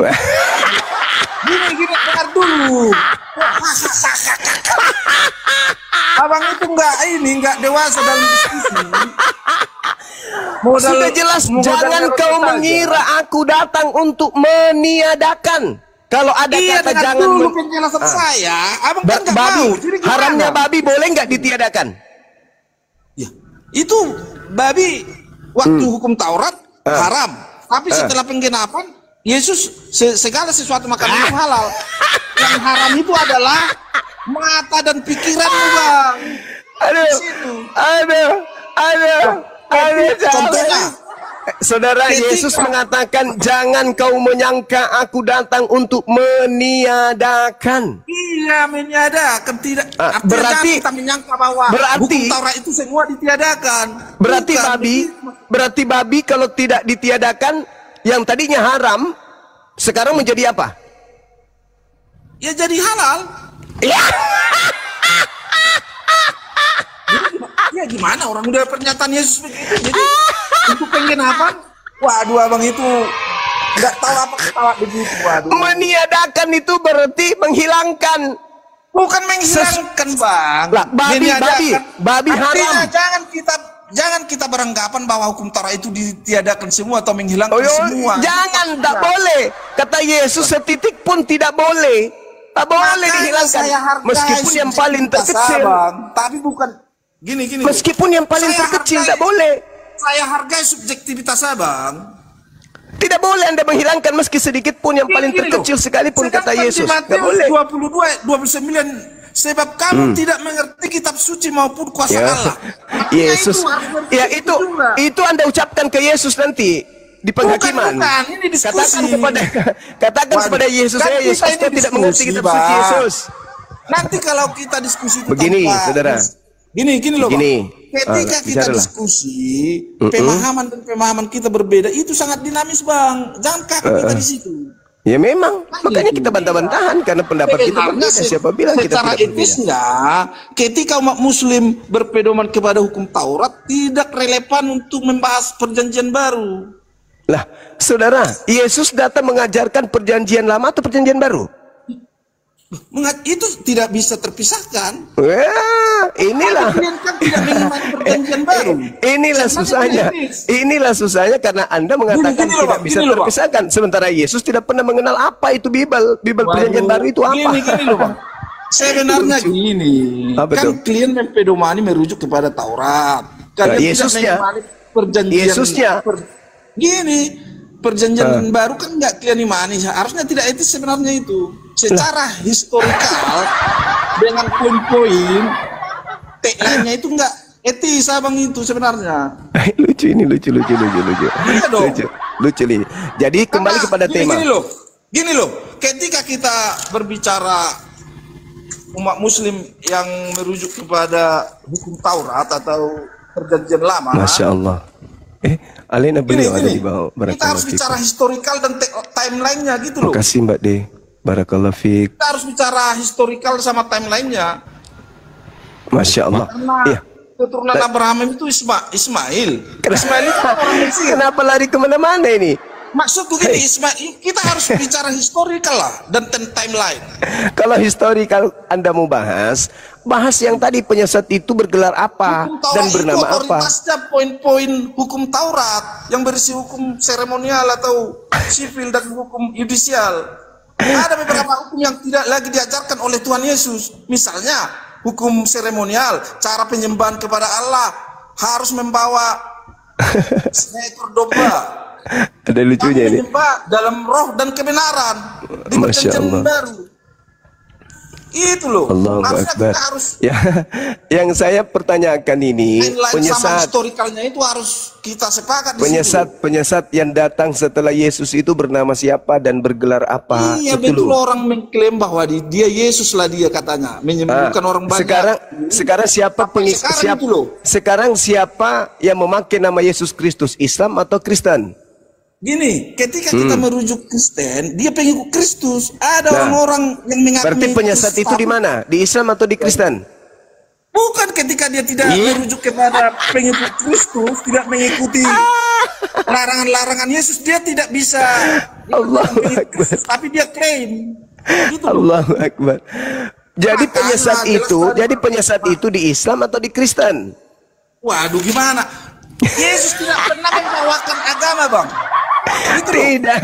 Gini, dengar dulu. Abang itu enggak dewasa dalam diskusi. Sudah jelas, jangan kau mengira aku datang untuk meniadakan. Kalau ada kata jangan dulu penjelasan saya, abang kan nggak mau. Haramnya babi boleh nggak ditiadakan? Ya, itu babi waktu hukum Taurat haram, tapi setelah penggenapan Yesus segala sesuatu makanan itu halal. Yang haram itu adalah mata dan pikiranmu, Bang. Aduh. Contohnya, Saudara, Yesus mengatakan jangan kau menyangka aku datang untuk meniadakan. Iya, meniadakan tidak. Berarti kita menyangka bahwa hukum Taurat itu semua ditiadakan. Berarti babi kalau tidak ditiadakan, yang tadinya haram sekarang menjadi apa? Ya jadi halal. Ya. Ya gimana orang udah pernyataan Yesus begitu, jadi untuk penggenapan, waduh abang itu nggak tahu apa ketawa begitu. Waduh. Meniadakan itu berarti menghilangkan. Bukan menghilangkan, Bang. Lah, babi haram. Jangan kita beranggapan bahwa hukum Taurat itu ditiadakan semua atau menghilangkan semua. Jangan, tak boleh. Kata Yesus setitik pun tidak boleh. Tak boleh dihilangkan. Meskipun yang paling terkecil. Bang. Tapi bukan gini. Meskipun yang paling terkecil tak boleh. Saya hargai subjektivitas abang. Tidak boleh Anda menghilangkan meski sedikit pun yang paling terkecil sekalipun, kata Yesus. Tidak boleh. 22, 29. Sebab kamu tidak mengerti kitab suci maupun kuasa Allah. Yesus, itu Anda ucapkan ke Yesus nanti di penghakiman. Bukan, ini diskusi. Katakan kepada Yesus, Yesus kau tidak mengerti kitab suci, Yesus. Nanti kalau kita diskusi tentang begini, saudara. Gini loh, Bang. Ketika kita bicara diskusi, pemahaman kita berbeda, itu sangat dinamis, Bang. Jangan kaku kita di situ. Ya memang, makanya kita bantah-bantahan karena pendapat kita berbeda. Siapa bilang kita secara tidak etisnya, ketika umat Muslim berpedoman kepada hukum Taurat, tidak relevan untuk membahas perjanjian baru. Lah, saudara, Yesus datang mengajarkan perjanjian lama atau perjanjian baru? Itu tidak bisa terpisahkan. Inilah inilah susahnya karena Anda mengatakan tidak bisa terpisahkan, sementara Yesus tidak pernah mengenal apa itu Bible perjanjian baru itu apa. Gini loh, Bang. Sebenarnya gini, kan klien mempedomani merujuk kepada Taurat. Yesusnya perjanjian baru kan nggak klien imani, harusnya tidak etis sebenarnya itu. Secara historikal dengan poin-poin tagline-nya itu enggak etis abang itu sebenarnya. Lucu nih. Iya dong. Lucu nih. Jadi kembali kepada tema. Gini loh, ketika kita berbicara umat Muslim yang merujuk kepada hukum Taurat atau perjanjian lama. Masya Allah. Alena beliau ada di bawah. Kita harus bicara historikal dan timeline-nya gitu loh. Makasih Mbak De. Barakallahu fiik. Kita harus bicara historikal sama timeline-nya. Masya Allah. Karena keturunan Abraham itu Ismail. Ismail itu orang Mesir. Kenapa lari kemana-mana ini? Maksudku gini, Ismail, kita harus bicara historikal lah dan timeline. Kalau historikal Anda mau bahas yang tadi penyesat itu bergelar apa dan bernama apa? Otoritasnya poin-poin hukum Taurat yang berisi hukum seremonial atau sivil dan hukum yudisial. Ada beberapa hukum yang tidak lagi diajarkan oleh Tuhan Yesus. Misalnya hukum seremonial, cara penyembahan kepada Allah harus membawa seekor domba. Ada lucunya ini. Menyembah dalam roh dan kebenaran di perjanjian baru. Itu loh. Allahu Akbar. Yang saya pertanyakan ini, penyesat historikalnya itu harus kita sepakat. Penyesat yang datang setelah Yesus itu bernama siapa dan bergelar apa? Iya betul, orang mengklaim bahwa dia Yesus lah dia katanya, menyembuhkan orang banyak. Sekarang siapa yang memakai nama Yesus Kristus? Islam atau Kristen? Gini, ketika kita merujuk Kristen, dia pengikut Kristus. Ada orang-orang yang mengaku. Berarti penyesat itu di mana? Di Islam atau di Kristen? Bukan, ketika dia tidak merujuk kepada pengikut Kristus, tidak mengikuti larangan-larangan Yesus, dia tidak bisa. Allahu Akbar. Tapi dia klaim. Gitu Allahu Akbar. Jadi Makanya, penyesat jelas itu, tadi, jadi Bang. penyesat itu di Islam atau di Kristen? Waduh, gimana? Yesus tidak pernah membawakan agama, Bang. Itu loh. Tidak,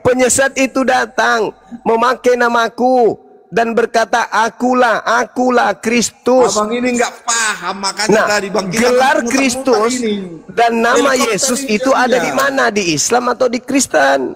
penyesat itu datang memakai namaku dan berkata, akulah Kristus. Abang ini nggak paham, makanya Nah, tadi Bang kita gelar memutar-mutar Kristus ini. dan nama Helikopter Yesus ini itu ada dia. di mana? Di Islam atau di Kristen?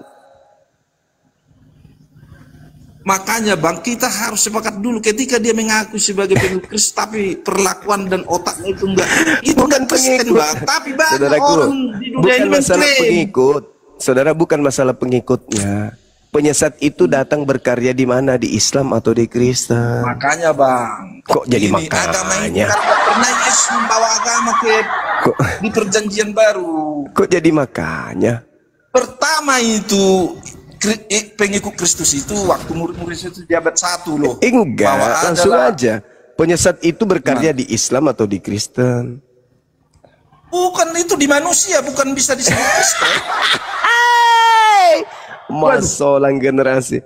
Makanya Bang, kita harus sepakat dulu ketika dia mengaku sebagai pengikut Kristus, tapi perlakuan dan otaknya itu enggak. Itu Bukan bukan Kristen, pengikut. Bang. Tapi banyak Saudaraku, orang di dunia bukan ini masalah mengklaim. pengikut. Saudara, bukan masalah pengikutnya. Penyesat itu datang berkarya di mana? Di Islam atau di Kristen? Makanya Bang, Kok jadi ini agama ini makanya? kan nggak pernah Yesus membawa agama Kok, di perjanjian baru. kok jadi makanya? Pertama itu pengikut Kristus itu waktu murid-murid itu di abad 1 loh. Enggak, Bahwa langsung adalah- aja. Penyesat itu berkarya di Islam atau di Kristen? Bukan, itu di manusia, bukan bisa disebut Kristen. Masolang generasi.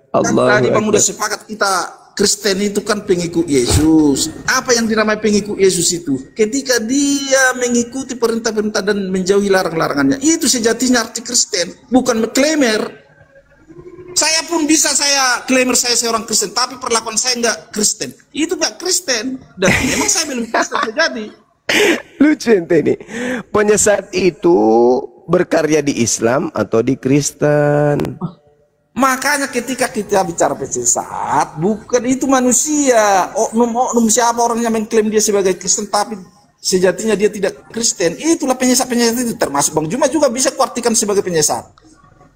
Kan Allah. tadi Bang udah sepakat kita Kristen itu kan pengikut Yesus. Apa yang dinamai pengikut Yesus itu? Ketika dia mengikuti perintah-perintah dan menjauhi larang-larangannya, itu sejatinya arti Kristen, bukan klamer. Saya pun bisa saya klaim saya seorang Kristen, tapi perlakuan saya enggak Kristen. Itu enggak Kristen. Dan memang saya belum Kristen sejati. Lucu ente ini. Penyesat itu berkarya di Islam atau di Kristen? Makanya ketika kita bicara penyesat, bukan itu manusia. Oknum siapa orang yang mengklaim dia sebagai Kristen, tapi sejatinya dia tidak Kristen. Itulah penyesat-penyesat itu. Termasuk Bang Juma juga bisa kuartikan sebagai penyesat.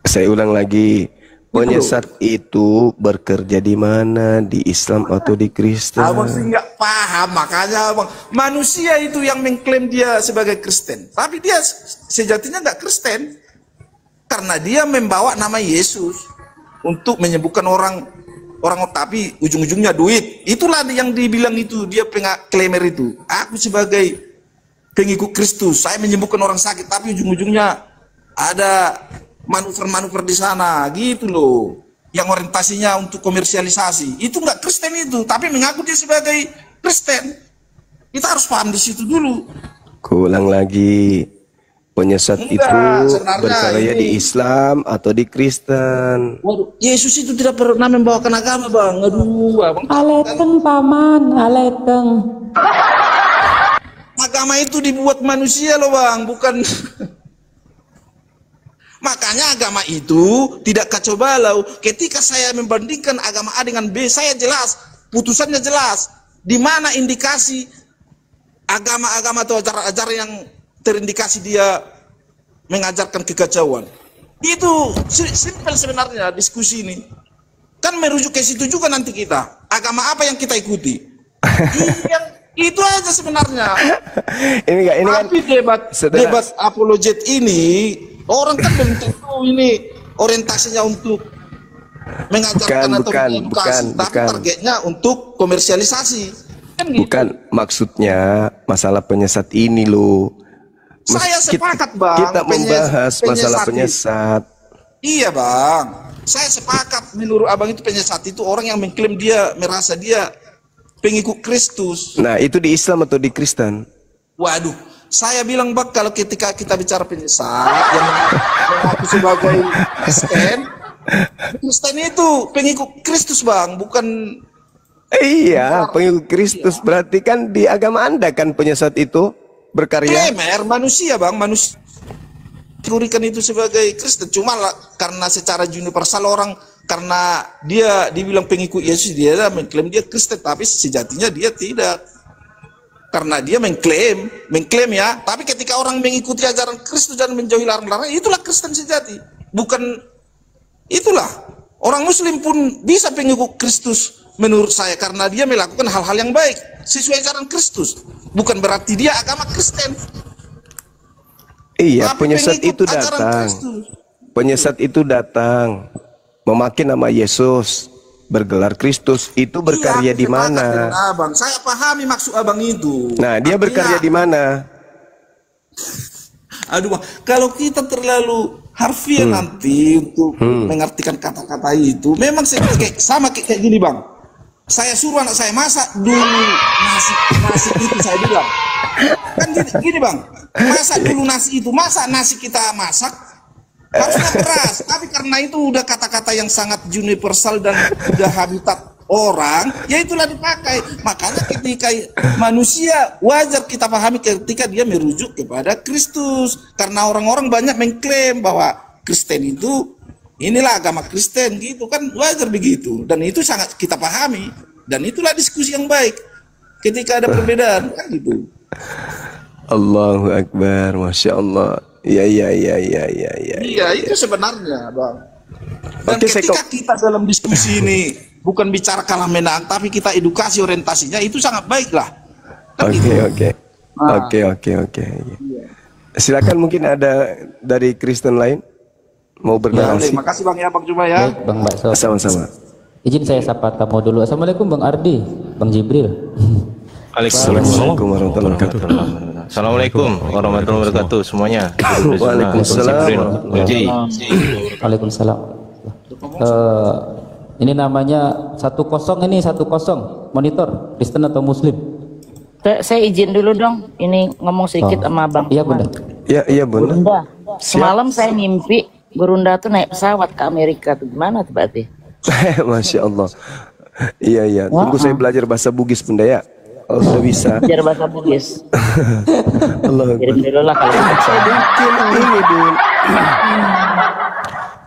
Saya ulang lagi. Penyesat itu bekerja di mana? Di Islam atau di Kristen? Abang sih nggak paham, makanya Abang. Manusia itu yang mengklaim dia sebagai Kristen, tapi dia sejatinya nggak Kristen, karena dia membawa nama Yesus untuk menyembuhkan orang, tapi ujung-ujungnya duit. Itulah yang dibilang itu dia pengaklamer itu. Aku sebagai pengikut Kristus, saya menyembuhkan orang sakit, tapi ujung-ujungnya ada manuver-manuver di sana, gitu loh. Yang orientasinya untuk komersialisasi. Itu nggak Kristen itu, tapi mengaku dia sebagai Kristen. Kita harus paham di situ dulu. Kuulang lagi. Penyesat Enggak, itu sebenarnya berkarya ini- di Islam atau di Kristen? Waduh, Yesus itu tidak pernah membawakan agama, Bang. Aduh, Abang. Aleteng paman, aleteng. Agama itu dibuat manusia loh, Bang, bukan. Makanya agama itu tidak kacau balau. Ketika saya membandingkan agama A dengan B, saya jelas, putusannya jelas. Di mana indikasi agama-agama atau ajaran-ajaran yang terindikasi dia mengajarkan kekacauan. Itu simpel sebenarnya diskusi ini. Kan merujuk ke situ juga nanti kita. Agama apa yang kita ikuti? Itu aja sebenarnya. Ini kan Tapi debat apologet ini orang kan belum tentu ini orientasinya untuk mengajarkan atau mengedukasi, tapi targetnya untuk komersialisasi. Kan gitu. Bukan, maksudnya masalah penyesat ini loh. Saya sepakat, Bang. Kita membahas masalah penyesat. Iya, Bang. Saya sepakat, menurut Abang itu penyesat itu orang yang mengklaim dia merasa dia pengikut Kristus. Nah, itu di Islam atau di Kristen? Waduh, saya bilang Bang, kalau ketika kita bicara penyesat yang mengaku sebagai Kristen itu pengikut Kristus, Bang, bukan. Iya, pengikut Kristus. Berarti kan di agama Anda kan penyesat itu berkarya? Klamer manusia, Bang, manusia. Kategorikan itu sebagai Kristen, cuma karena secara universal orang, karena dia dibilang pengikut Yesus, dia mengklaim dia Kristen, tapi sejatinya dia tidak. Karena dia mengklaim ya, tapi ketika orang mengikuti ajaran Kristus dan menjauhi larang-larang, itulah Kristen sejati. Bukan, itulah orang Muslim pun bisa pengikut Kristus menurut saya, karena dia melakukan hal-hal yang baik sesuai ajaran Kristus. Bukan berarti dia agama Kristen. Iya, Tapi penyesat pengikut itu ajaran datang. Kristus. Penyesat itu datang memakai nama Yesus, bergelar Kristus. Itu berkarya di mana? Abang, saya pahami maksud Abang itu. Nah, dia berkarya di mana? Aduh, Bang, kalau kita terlalu harfiah nanti untuk mengartikan kata-kata itu, memang sama kayak gini, Bang. saya suruh anak saya masak dulu nasi itu, saya bilang. Kan gini Bang, masak dulu nasi itu, masa nasi kita masak harusnya beras, tapi karena itu udah kata-kata yang sangat universal dan udah habitat orang, ya itulah dipakai. Makanya ketika manusia wajar kita pahami ketika dia merujuk kepada Kristus, karena orang-orang banyak mengklaim bahwa Kristen itu inilah agama Kristen gitu kan, wajar begitu, dan itu sangat kita pahami, dan itulah diskusi yang baik ketika ada perbedaan kan gitu. Allahu Akbar, Masya Allah. Iya. Iya, itu sebenarnya Bang. Dan ketika kita dalam diskusi ini bukan bicara kalah menang, tapi kita edukasi orientasinya, itu sangat baik lah. Oke. Silakan, mungkin ada dari Kristen lain mau bernarasi. Terima kasih Bang ya, Bang Juma ya. Baik, Bang Bakso. Sama-sama. Izin saya sapa tamu dulu. Assalamualaikum Bang Ardi, Bang Jibril. Assalamualaikum warahmatullahi wabarakatuh. Assalamualaikum warahmatullahi wabarakatuh semuanya. Waalaikumsalam. Waalaikumsalam. Ini namanya 10 ini 10 monitor Kristen atau Muslim? Saya izin dulu dong, ini ngomong sedikit sama Bang. Iya Bunda. Iya Bunda. Bunda, semalam saya mimpi Gurunda tuh naik pesawat ke Amerika, tuh gimana tuh berarti? Masya Allah. Iya. Tunggu saya belajar bahasa Bugis Bunda ya. Oh, sudah bisa. Belajar bahasa Bugis. Allah. Kirim-kirimlah kalau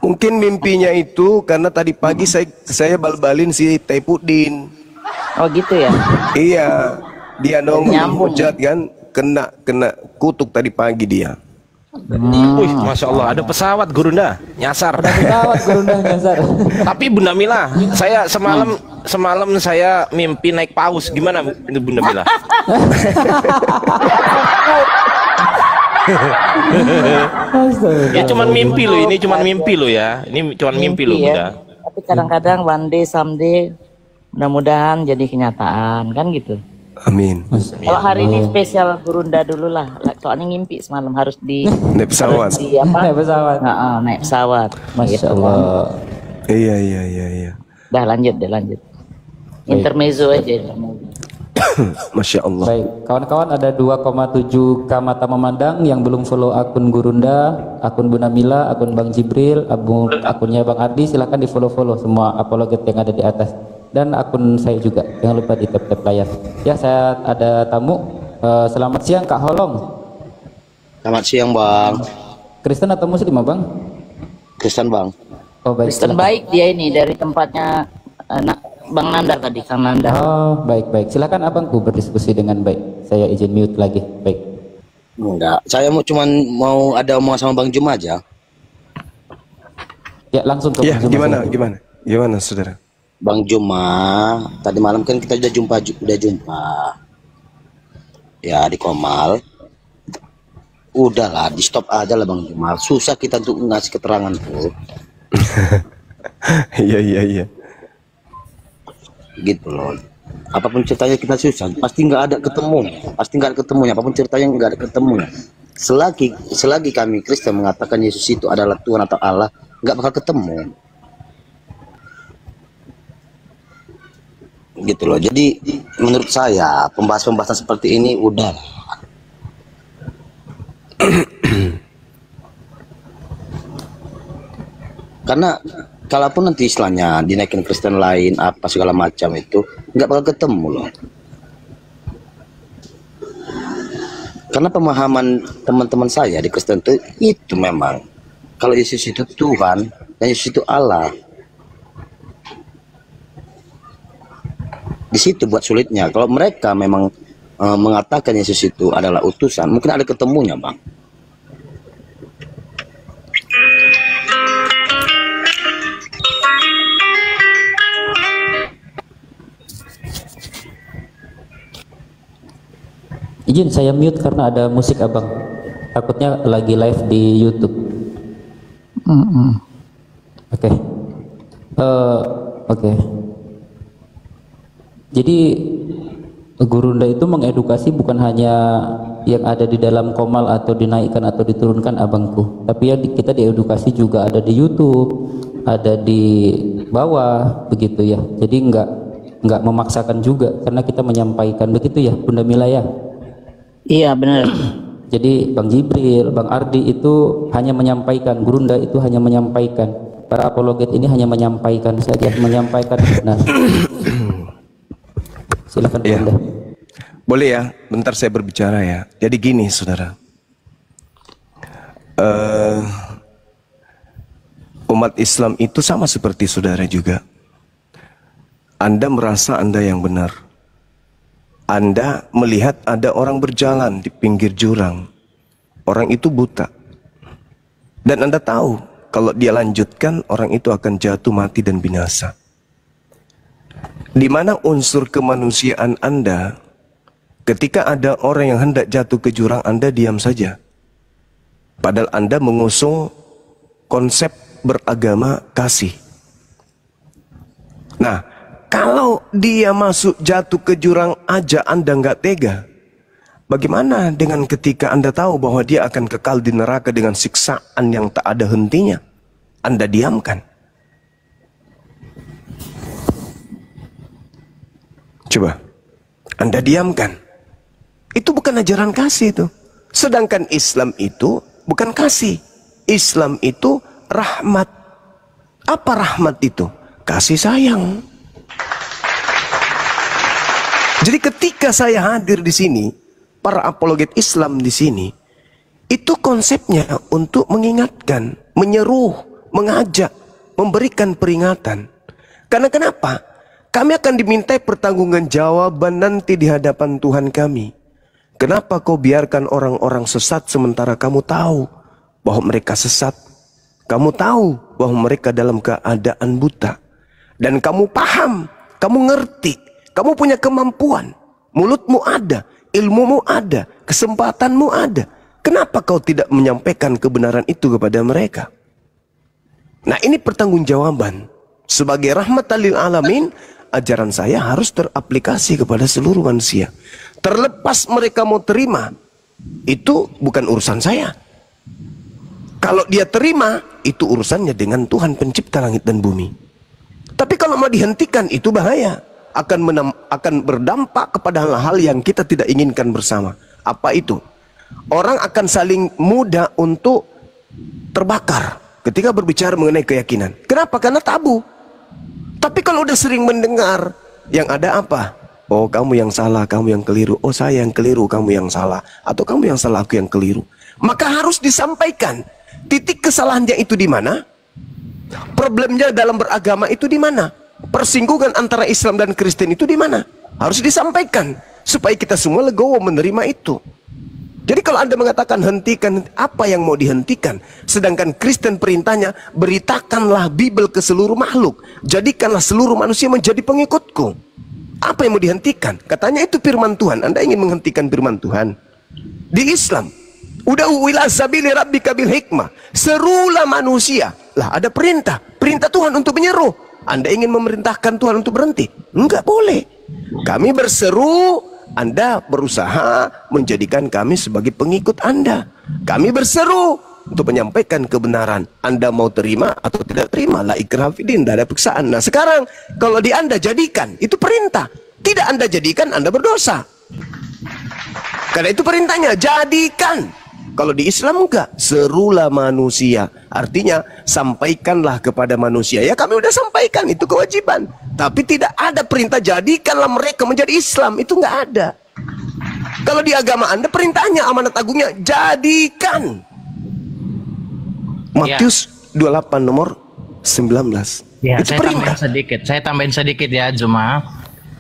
Mungkin mimpinya itu karena tadi pagi saya bal-balin si Taipudin. Oh gitu ya? Iya, dia dong Nyambung. kan, kena kutuk tadi pagi dia. Wih, Masya Allah, ada pesawat Gurunda nyasar. Ada pesawat Gurunda nyasar. Tapi Bunda Mila, saya semalam saya mimpi naik paus. Gimana itu Bunda Mila? Ya cuman mimpi loh, ini cuman mimpi loh ya. Ini cuman mimpi loh Bunda. Tapi kadang-kadang one day someday mudah-mudahan jadi kenyataan kan gitu. Amin. Kalau hari ini spesial Gurunda dulu lah, soalnya ngimpi semalam harus naik pesawat. Naik pesawat. Naik pesawat. Masya Allah. Iya. Dah lanjut. Intermezzo aja. Masya Allah. Baik, kawan-kawan, ada 2,7k mata memandang yang belum follow akun Gurunda, akun Bunda Mila, akun Bang Jibril, akunnya Bang Ardi. Silahkan di follow semua apologet yang ada di atas, dan akun saya juga, jangan lupa di tap layar ya. Saya ada tamu. Selamat siang Kak Holong. Selamat siang Bang. Kristen atau Muslim Bang? Kristen Bang. Oh baik. Kristen baik dia ini dari tempatnya Bang Nanda tadi, Kang Nanda. Oh baik. Silakan abangku berdiskusi dengan baik. Saya izin mute lagi. Baik. Enggak, saya mau ada omongan sama Bang Juma aja. Ya langsung ke ya, Bang Juma. Gimana saudara? Bang Juma, tadi malam kan kita udah jumpa. Ya di Komal. Udahlah, di stop aja lah Bang Juma. Susah kita untuk ngasih keterangan tuh. Iya. Gitu loh. Apapun ceritanya kita susah, pasti nggak ada ketemunya. Apapun ceritanya nggak ada ketemunya. Selagi kami Kristen mengatakan Yesus itu adalah Tuhan atau Allah, nggak bakal ketemu. Gitu loh. Jadi menurut saya pembahasan seperti ini udah. Karena kalaupun nanti istilahnya dinaikin Kristen lain apa segala macam itu nggak bakal ketemu loh. Karena pemahaman teman-teman saya di Kristen itu memang kalau Yesus itu Tuhan dan Yesus itu Allah. Di situ buat sulitnya. Kalau mereka memang mengatakan Yesus itu adalah utusan, mungkin ada ketemunya Bang. Izin saya mute karena ada musik abang. Takutnya lagi live di YouTube. Oke. Oke. Jadi Gurunda itu mengedukasi bukan hanya yang ada di dalam Komal atau dinaikkan atau diturunkan abangku, tapi ya kita diedukasi juga ada di YouTube, ada di bawah begitu ya. Jadi nggak memaksakan juga, karena kita menyampaikan begitu ya Bunda Mila ya. Iya benar. Jadi Bang Jibril, Bang Ardi itu hanya menyampaikan, Gurunda itu hanya menyampaikan, para apologet ini hanya menyampaikan saja, menyampaikan benar. Silakan Bunda. Boleh ya, bentar saya berbicara ya. Jadi gini saudara, umat Islam itu sama seperti saudara juga. Anda merasa Anda yang benar. Anda melihat ada orang berjalan di pinggir jurang. Orang itu buta. Dan Anda tahu kalau dia lanjutkan, orang itu akan jatuh mati dan binasa. Di mana unsur kemanusiaan Anda ketika ada orang yang hendak jatuh ke jurang, Anda diam saja. Padahal Anda mengusung konsep beragama kasih. Nah, kalau dia masuk jatuh ke jurang aja Anda nggak tega, bagaimana dengan ketika Anda tahu bahwa dia akan kekal di neraka dengan siksaan yang tak ada hentinya? Anda diamkan. Coba, Anda diamkan. Itu bukan ajaran kasih itu. Sedangkan Islam itu bukan kasih. Islam itu rahmat. Apa rahmat itu? Kasih sayang. Jadi ketika saya hadir di sini, para apologet Islam di sini, itu konsepnya untuk mengingatkan, menyeru, mengajak, memberikan peringatan. Karena kenapa? Kami akan dimintai pertanggungjawaban nanti di hadapan Tuhan kami. Kenapa kau biarkan orang-orang sesat sementara kamu tahu bahwa mereka sesat? Kamu tahu bahwa mereka dalam keadaan buta. Dan kamu paham, kamu ngerti, kamu punya kemampuan, mulutmu ada, ilmumu ada, kesempatanmu ada. Kenapa kau tidak menyampaikan kebenaran itu kepada mereka? Nah, ini pertanggungjawaban. Sebagai rahmatan lil alamin, ajaran saya harus teraplikasi kepada seluruh manusia. Terlepas mereka mau terima, itu bukan urusan saya. Kalau dia terima, itu urusannya dengan Tuhan pencipta langit dan bumi. Tapi kalau mau dihentikan, itu bahaya. Akan berdampak kepada hal-hal yang kita tidak inginkan bersama. Apa itu? Orang akan saling mudah untuk terbakar ketika berbicara mengenai keyakinan. Kenapa? Karena tabu. Tapi kalau udah sering mendengar, yang ada apa? Oh, kamu yang salah, kamu yang keliru. Oh, saya yang keliru, kamu yang salah. Atau kamu yang salah, aku yang keliru. Maka harus disampaikan. Titik kesalahannya itu di mana? Problemnya dalam beragama itu di mana? Persinggungan antara Islam dan Kristen itu di mana? Harus disampaikan supaya kita semua legowo menerima itu. Jadi kalau Anda mengatakan hentikan, apa yang mau dihentikan? Sedangkan Kristen perintahnya, beritakanlah Bible ke seluruh makhluk, jadikanlah seluruh manusia menjadi pengikutku. Apa yang mau dihentikan? Katanya itu firman Tuhan. Anda ingin menghentikan firman Tuhan? Di Islam, ud'u ila sabili rabbika bil hikmah, serulah manusia. Lah, ada perintah Tuhan untuk menyeru. Anda ingin memerintahkan Tuhan untuk berhenti? Enggak boleh. Kami berseru, Anda berusaha menjadikan kami sebagai pengikut Anda. Kami berseru untuk menyampaikan kebenaran. Anda mau terima atau tidak terima, la ikraha fiddin, tidak ada paksaan. Nah, sekarang kalau di Anda jadikan, itu perintah. Tidak Anda jadikan, Anda berdosa. Karena itu perintahnya, jadikan. Kalau di Islam enggak, serulah manusia. Artinya sampaikanlah kepada manusia. Ya, kami udah sampaikan, itu kewajiban. Tapi tidak ada perintah jadikanlah mereka menjadi Islam. Itu enggak ada. Kalau di agama Anda perintahnya, amanat agungnya, jadikan. Matius 28 nomor 19. Ya, itu perintah. Saya tambahin sedikit ya, Zuma.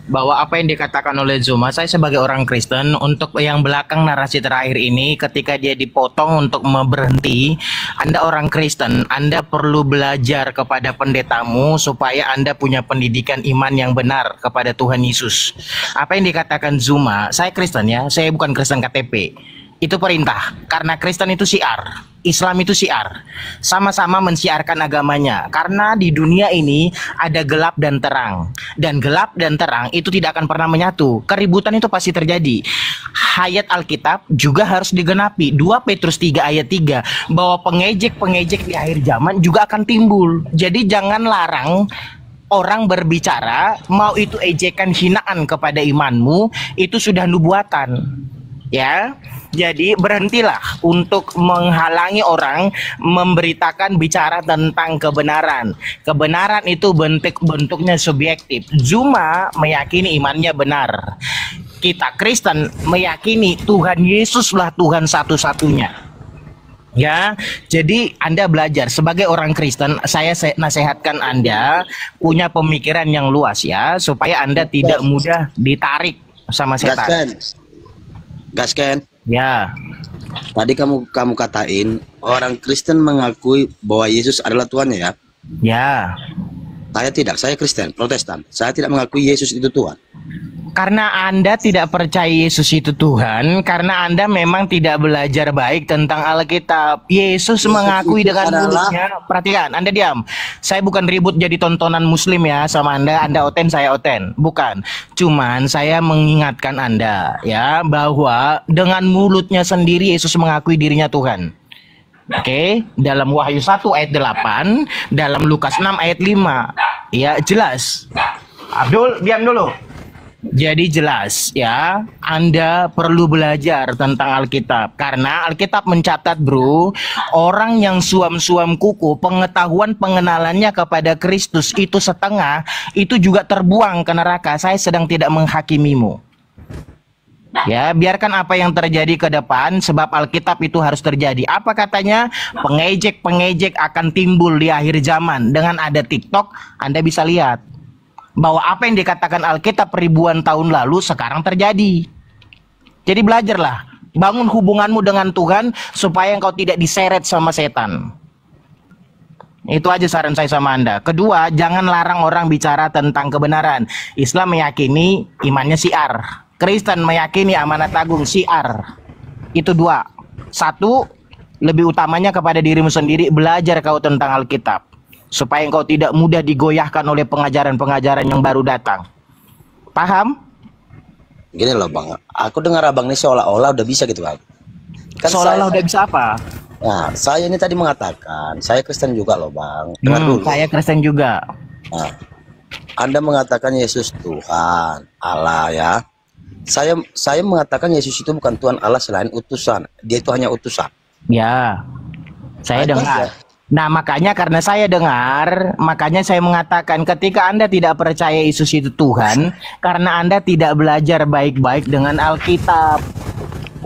Bahwa apa yang dikatakan oleh Zuma, saya sebagai orang Kristen, untuk yang belakang narasi terakhir ini, ketika dia dipotong untuk berhenti, Anda orang Kristen, Anda perlu belajar kepada pendetamu supaya Anda punya pendidikan iman yang benar kepada Tuhan Yesus. Apa yang dikatakan Zuma, saya Kristen ya, saya bukan Kristen KTP. Itu perintah, karena Kristen itu syiar, Islam itu syiar, sama-sama mensiarkan agamanya. Karena di dunia ini ada gelap dan terang, dan gelap dan terang itu tidak akan pernah menyatu. Keributan itu pasti terjadi. Ayat Alkitab juga harus digenapi, 2 Petrus 3 ayat 3, bahwa pengejek-pengejek di akhir zaman juga akan timbul. Jadi jangan larang orang berbicara, mau itu ejekan hinaan kepada imanmu, itu sudah nubuatan. Ya, jadi berhentilah untuk menghalangi orang memberitakan bicara tentang kebenaran. Kebenaran itu bentuknya subjektif. Zuma meyakini imannya benar. Kita Kristen meyakini Tuhan Yesuslah Tuhan satu-satunya. Ya, jadi Anda belajar sebagai orang Kristen, saya nasihatkan Anda punya pemikiran yang luas ya, supaya Anda tidak mudah ditarik sama setan. Gasken. Ya. Tadi kamu katain orang Kristen mengakui bahwa Yesus adalah Tuhannya ya? Ya. Saya tidak, saya Kristen, Protestan. Saya tidak mengakui Yesus itu Tuhan. Karena Anda tidak percaya Yesus itu Tuhan, karena Anda memang tidak belajar baik tentang Alkitab. Yesus mengakui dengan mulutnya. Perhatikan, Anda diam. Saya bukan ribut jadi tontonan Muslim ya sama Anda. Anda oten, saya oten. Bukan. Cuman saya mengingatkan Anda ya bahwa dengan mulutnya sendiri Yesus mengakui dirinya Tuhan. Oke, dalam Wahyu 1 ayat 8, dalam Lukas 6 ayat 5. Ya, jelas. Abdul, diam dulu. Jadi jelas ya, Anda perlu belajar tentang Alkitab. Karena Alkitab mencatat bro, orang yang suam-suam kuku, pengetahuan pengenalannya kepada Kristus itu setengah, itu juga terbuang ke neraka. Saya sedang tidak menghakimimu. Ya, biarkan apa yang terjadi ke depan, sebab Alkitab itu harus terjadi. Apa katanya? Pengejek-pengejek akan timbul di akhir zaman. Dengan ada TikTok, Anda bisa lihat bahwa apa yang dikatakan Alkitab ribuan tahun lalu sekarang terjadi. Jadi belajarlah, bangun hubunganmu dengan Tuhan supaya engkau tidak diseret sama setan. Itu aja saran saya sama Anda. Kedua, jangan larang orang bicara tentang kebenaran. Islam meyakini imannya syiar. Kristen meyakini amanat agung syiar. Itu dua. Satu, lebih utamanya kepada dirimu sendiri, belajar kau tentang Alkitab. Supaya engkau tidak mudah digoyahkan oleh pengajaran-pengajaran yang baru datang. Paham? Gini loh Bang, aku dengar abang ini seolah-olah udah bisa gitu Bang. Kan seolah-olah udah bisa apa? Nah, saya ini tadi mengatakan, saya Kristen juga loh Bang. Dengar dulu. Saya Kristen juga. Nah, Anda mengatakan Yesus Tuhan, Allah ya. Saya mengatakan Yesus itu bukan Tuhan Allah selain utusan. Dia itu hanya utusan. Ya, saya dengar. Nah, makanya karena saya dengar, makanya saya mengatakan ketika Anda tidak percaya Yesus itu Tuhan, karena Anda tidak belajar baik-baik dengan Alkitab.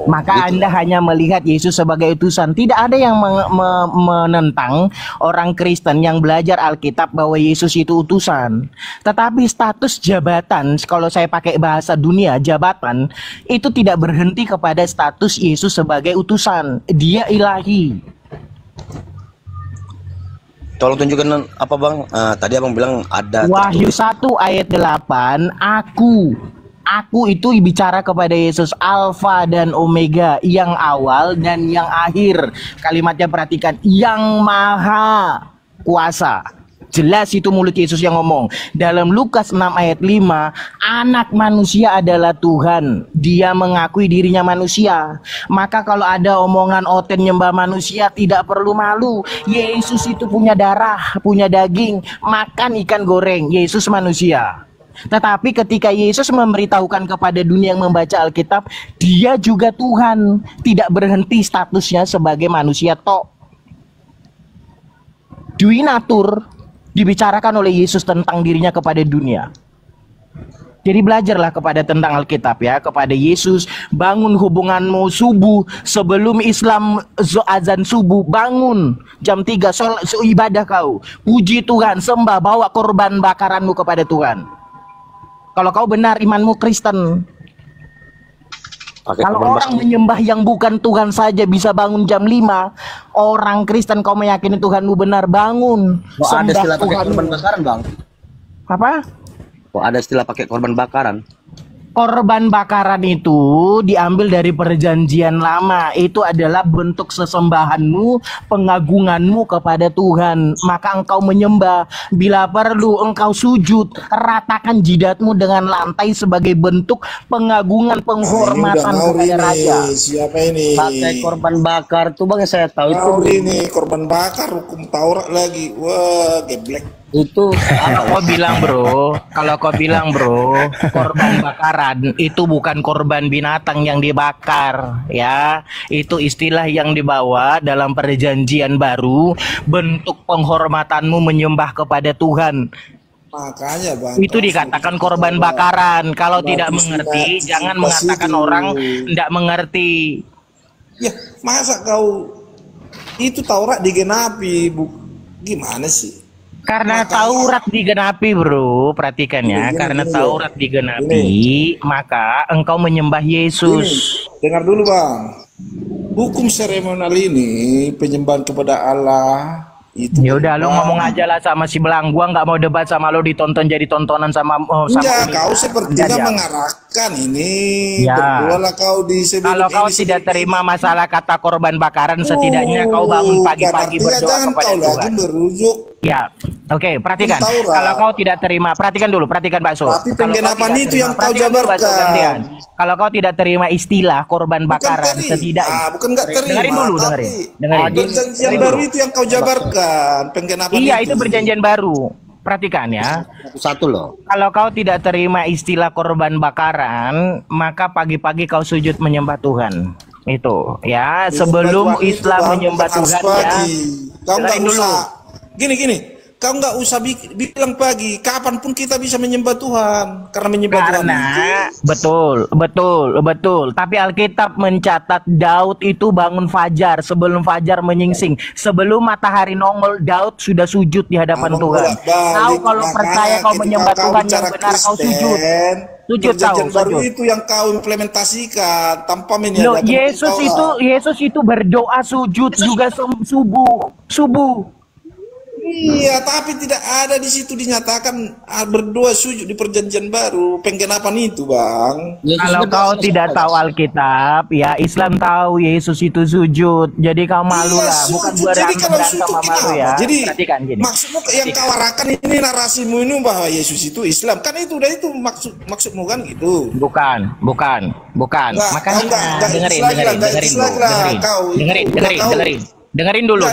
Maka Anda hanya melihat Yesus sebagai utusan. Tidak ada yang menentang orang Kristen yang belajar Alkitab bahwa Yesus itu utusan. Tetapi status jabatan, kalau saya pakai bahasa dunia, jabatan, itu tidak berhenti kepada status Yesus sebagai utusan. Dia ilahi. Tolong tunjukkan apa Bang? Tadi abang bilang ada Wahyu 1 ayat 8, Aku itu bicara kepada Yesus, Alfa dan Omega, yang awal dan yang akhir. Kalimatnya perhatikan, yang maha kuasa. Jelas itu mulut Yesus yang ngomong. Dalam Lukas 6 ayat 5, anak manusia adalah Tuhan. Dia mengakui dirinya manusia. Maka kalau ada omongan oten nyembah manusia, tidak perlu malu. Yesus itu punya darah, punya daging, makan ikan goreng. Yesus manusia. Tetapi ketika Yesus memberitahukan kepada dunia yang membaca Alkitab, dia juga Tuhan. Tidak berhenti statusnya sebagai manusia tok. Dwi natur dibicarakan oleh Yesus tentang dirinya kepada dunia. Jadi belajarlah kepada tentang Alkitab ya, kepada Yesus. Bangun hubunganmu subuh, sebelum Islam azan subuh, bangun jam 3 ibadah kau. Puji Tuhan, sembah, bawa korban bakaranmu kepada Tuhan. Kalau kau benar imanmu Kristen. Kalau orang menyembah yang bukan Tuhan saja bisa bangun jam 5, orang Kristen kau meyakini Tuhanmu benar, bangun. Kok ada istilah pakai korban bakaran Bang? Apa? Kok ada istilah pakai korban bakaran? Korban bakaran itu diambil dari perjanjian lama. Itu adalah bentuk sesembahanmu, pengagunganmu kepada Tuhan. Maka engkau menyembah. Bila perlu engkau sujud, ratakan jidatmu dengan lantai sebagai bentuk pengagungan, penghormatan kepada raja. Siapa ini? Pakai korban bakar tuh Bang, yang saya tahu itu. Ini korban bakar, hukum Taurat lagi. Wah, geblek. Itu kalau kau bilang bro, korban bakaran itu bukan korban binatang yang dibakar, ya. Itu istilah yang dibawa dalam perjanjian baru, bentuk penghormatanmu menyembah kepada Tuhan. Makanya bang, itu dikatakan korban bakaran. Kalau tidak mengerti, jangan mengatakan orang tidak mengerti. Ya, masa kau itu Taurat digenapi, gimana sih? Karena Taurat digenapi bro, perhatikan ya. Karena Taurat digenapi, maka engkau menyembah Yesus. Dengar dulu bang, hukum seremonial ini penyembahan kepada Allah. Ya udah, lo ngomong aja lah sama si Belang. Gua nggak mau debat sama lo, ditonton jadi tontonan sama ya, kau sepertinya mengarahkan ini. Ya. Berdoalah kau di kalau kau tidak terima masalah kata korban bakaran, setidaknya kau bangun pagi-pagi berdoa kepada Tuhan. Ya, oke, perhatikan. Kalau kau tidak terima, perhatikan dulu, perhatikan bakso. Tapi penggenapan itu yang kau jabarkan. Kalau kau tidak terima istilah korban bakaran, setidaknya. Bukan nggak terima. Dengerin dulu, dengerin. Perjanjian baru itu yang kau jabarkan, penggenapan iya, itu perjanjian baru. Perhatikan ya. Satu loh. Kalau kau tidak terima istilah korban bakaran, maka pagi-pagi kau sujud menyembah Tuhan. Itu ya, sebelum Islam menyembah Tuhan ya. Kau nggak usah. Gini, kau nggak usah bilang pagi. Kapanpun kita bisa menyembah Tuhan, karena menyembah Tuhan itu. Betul. Tapi Alkitab mencatat Daud itu bangun fajar, sebelum fajar menyingsing, sebelum matahari nongol, Daud sudah sujud di hadapan Tuhan. Kau kalau percaya kau menyembah Tuhan yang benar, kau sujud. Perjanjian baru itu yang kau implementasikan tanpa meniadakan. Yesus itu berdoa sujud juga subuh. Iya, tapi tidak ada di situ dinyatakan berdoa sujud di perjanjian baru, penggenapan itu, Bang. Kalau kau tidak tahu Alkitab, ya Islam tahu Yesus itu sujud. Jadi kau malu lah, bukan buat berantem sama malu ya. Jadi gini. Maksudmu yang kau arahkan ini narasimu ini bahwa Yesus itu Islam. Kan itu udah itu maksudmu kan gitu. Bukan. Makanya dengerin dulu.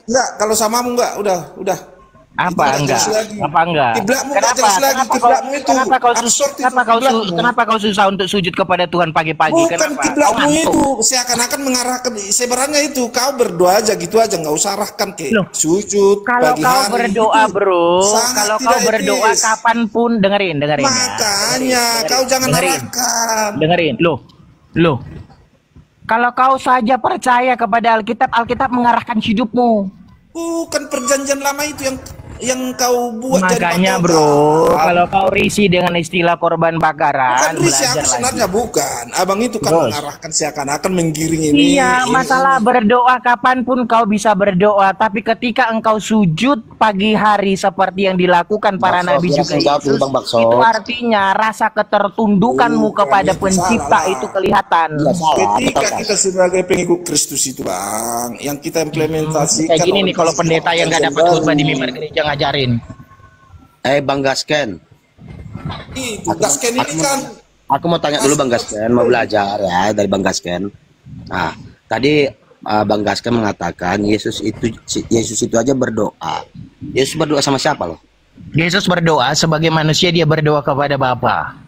Enggak, kalau samamu enggak, udah. Apa enggak? Kiblatmu enggak jelas lagi, kiblatmu itu kenapa kau susah untuk sujud kepada Tuhan pagi-pagi? Bukan kiblatmu itu, seakan-akan mengarahkan, sebenarnya itu kau berdoa aja gitu aja, enggak usah arahkan ke sujud kalau pagi kau hari. Berdoa bro, kalau kau berdoa etis. Kapanpun dengerin Makanya kau jangan arahkan. Dengerin, loh. Kalau kau saja percaya kepada Alkitab mengarahkan hidupmu. Bukan perjanjian lama itu yang kau buat. Makanya bro, kalau kau risih dengan istilah korban bakaran, bukan risih, aku sebenarnya bukan. Abang itu kan mengarahkan seakan-akan menggiring ini. Iya, masalah berdoa kapanpun kau bisa berdoa, tapi ketika engkau sujud pagi hari seperti yang dilakukan para nabi juga Yesus, itu artinya rasa ketertundukanmu kepada pencipta itu kelihatan. Ketika kita sebagai pengikut Kristus itu, Bang, yang kita implementasikan. Kayak gini nih, kalau pendeta yang gak dapat khutbah di mimbar gereja ngajarin. Bang Gasken. Gasken ini kan. Aku mau tanya dulu Bang Gasken, mau belajar ya dari Bang Gasken. Nah, tadi Bang Gasken mengatakan Yesus itu aja berdoa. Yesus berdoa sama siapa loh? Yesus berdoa sebagai manusia, dia berdoa kepada Bapa.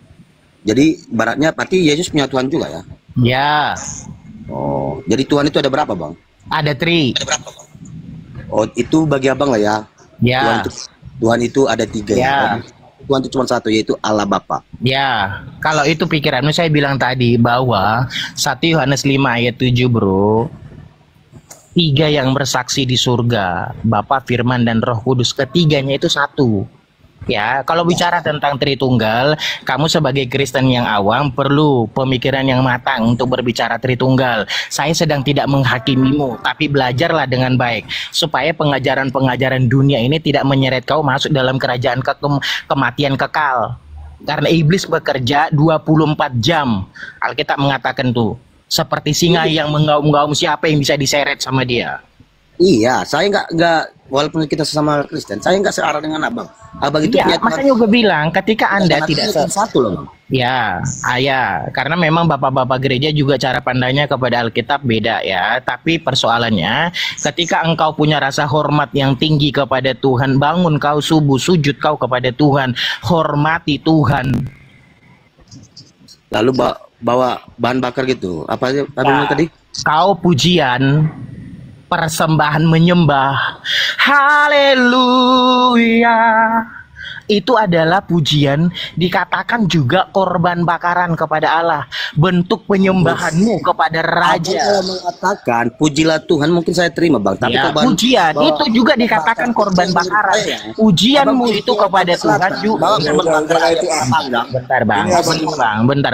Jadi baratnya berarti Yesus punya Tuhan juga ya? Ya. Oh, jadi Tuhan itu ada berapa Bang? Ada 3. Ada berapa Bang? Oh, itu bagi abang lah ya. Ya. Tuhan itu ada 3 ya. Tuhan itu cuma satu, yaitu Allah Bapa. Ya, kalau itu pikiranmu, saya bilang tadi bahwa 1 Yohanes 5 ayat 7 bro, 3 yang bersaksi di surga, Bapa, Firman, dan Roh Kudus, ketiganya itu satu. Ya, kalau bicara tentang Tritunggal, kamu sebagai Kristen yang awam perlu pemikiran yang matang untuk berbicara Tritunggal. Saya sedang tidak menghakimimu, tapi belajarlah dengan baik supaya pengajaran-pengajaran dunia ini tidak menyeret kau masuk dalam kerajaan kematian kekal. Karena iblis bekerja 24 jam. Alkitab mengatakan tuh, seperti singa yang mengaum-ngaum, siapa yang bisa diseret sama dia? Iya, saya nggak walaupun kita sesama Kristen, saya nggak searah dengan abang. Abang itu Iya, makanya gue bilang ketika Anda Sangat tidak satu loh, Bang. Ya, karena memang bapak-bapak gereja juga cara pandangnya kepada Alkitab beda ya. Tapi persoalannya, ketika engkau punya rasa hormat yang tinggi kepada Tuhan, bangun kau subuh, sujud kau kepada Tuhan, hormati Tuhan. Lalu bawa bahan bakar gitu. Apa aja tadi? Kau pujian, persembahan menyembah, haleluya. Itu adalah pujian, dikatakan juga korban bakaran kepada Allah, bentuk penyembahanmu kepada Raja. Kalau mengatakan pujilah Tuhan mungkin saya terima, Bang. Tapi Ya, pujian itu juga dikatakan korban bakaran. Pujianmu itu kepada Tuhan juga. Bentar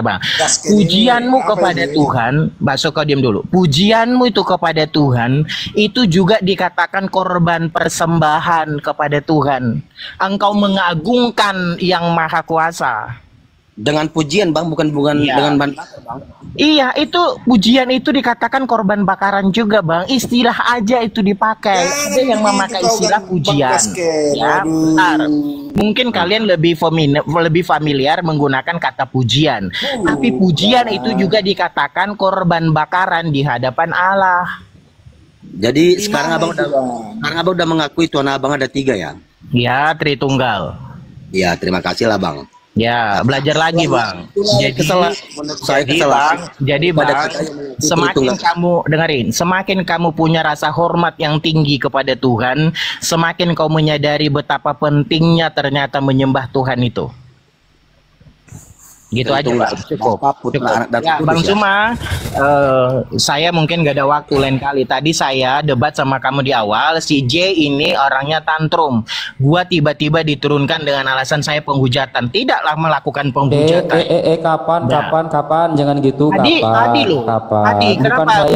bang. Pujianmu kepada Tuhan, Mbak Soko diam dulu. Pujianmu itu kepada Tuhan itu juga dikatakan korban persembahan kepada Tuhan. Engkau mengagungkan yang maha kuasa dengan pujian, Bang, bukan dengan bahan bakar, Bang. Iya, itu pujian itu dikatakan korban bakaran juga, Bang. Istilah aja itu dipakai. Ada yang memakai istilah pujian. Ya, benar. Mungkin kalian lebih familiar menggunakan kata pujian. Tapi pujian itu juga dikatakan korban bakaran di hadapan Allah. Jadi sekarang abang udah mengakui Tuhan abang ada 3 ya? Ya, Tritunggal. Ya, terima kasih lah, Bang. Ya, belajar lagi, Bang. Jadi Bang, semakin kamu dengerin, semakin kamu punya rasa hormat yang tinggi kepada Tuhan, semakin kau menyadari betapa pentingnya ternyata menyembah Tuhan itu. Gitu aja, Bang. Cukup. Ya, Bang Zuma, saya mungkin gak ada waktu lain kali. Tadi saya debat sama kamu di awal, si J ini orangnya tantrum. Gua tiba-tiba diturunkan dengan alasan saya penghujatan. Tidaklah melakukan penghujatan. Kapan? Jangan gitu. Adi loh. Adi, kenapa?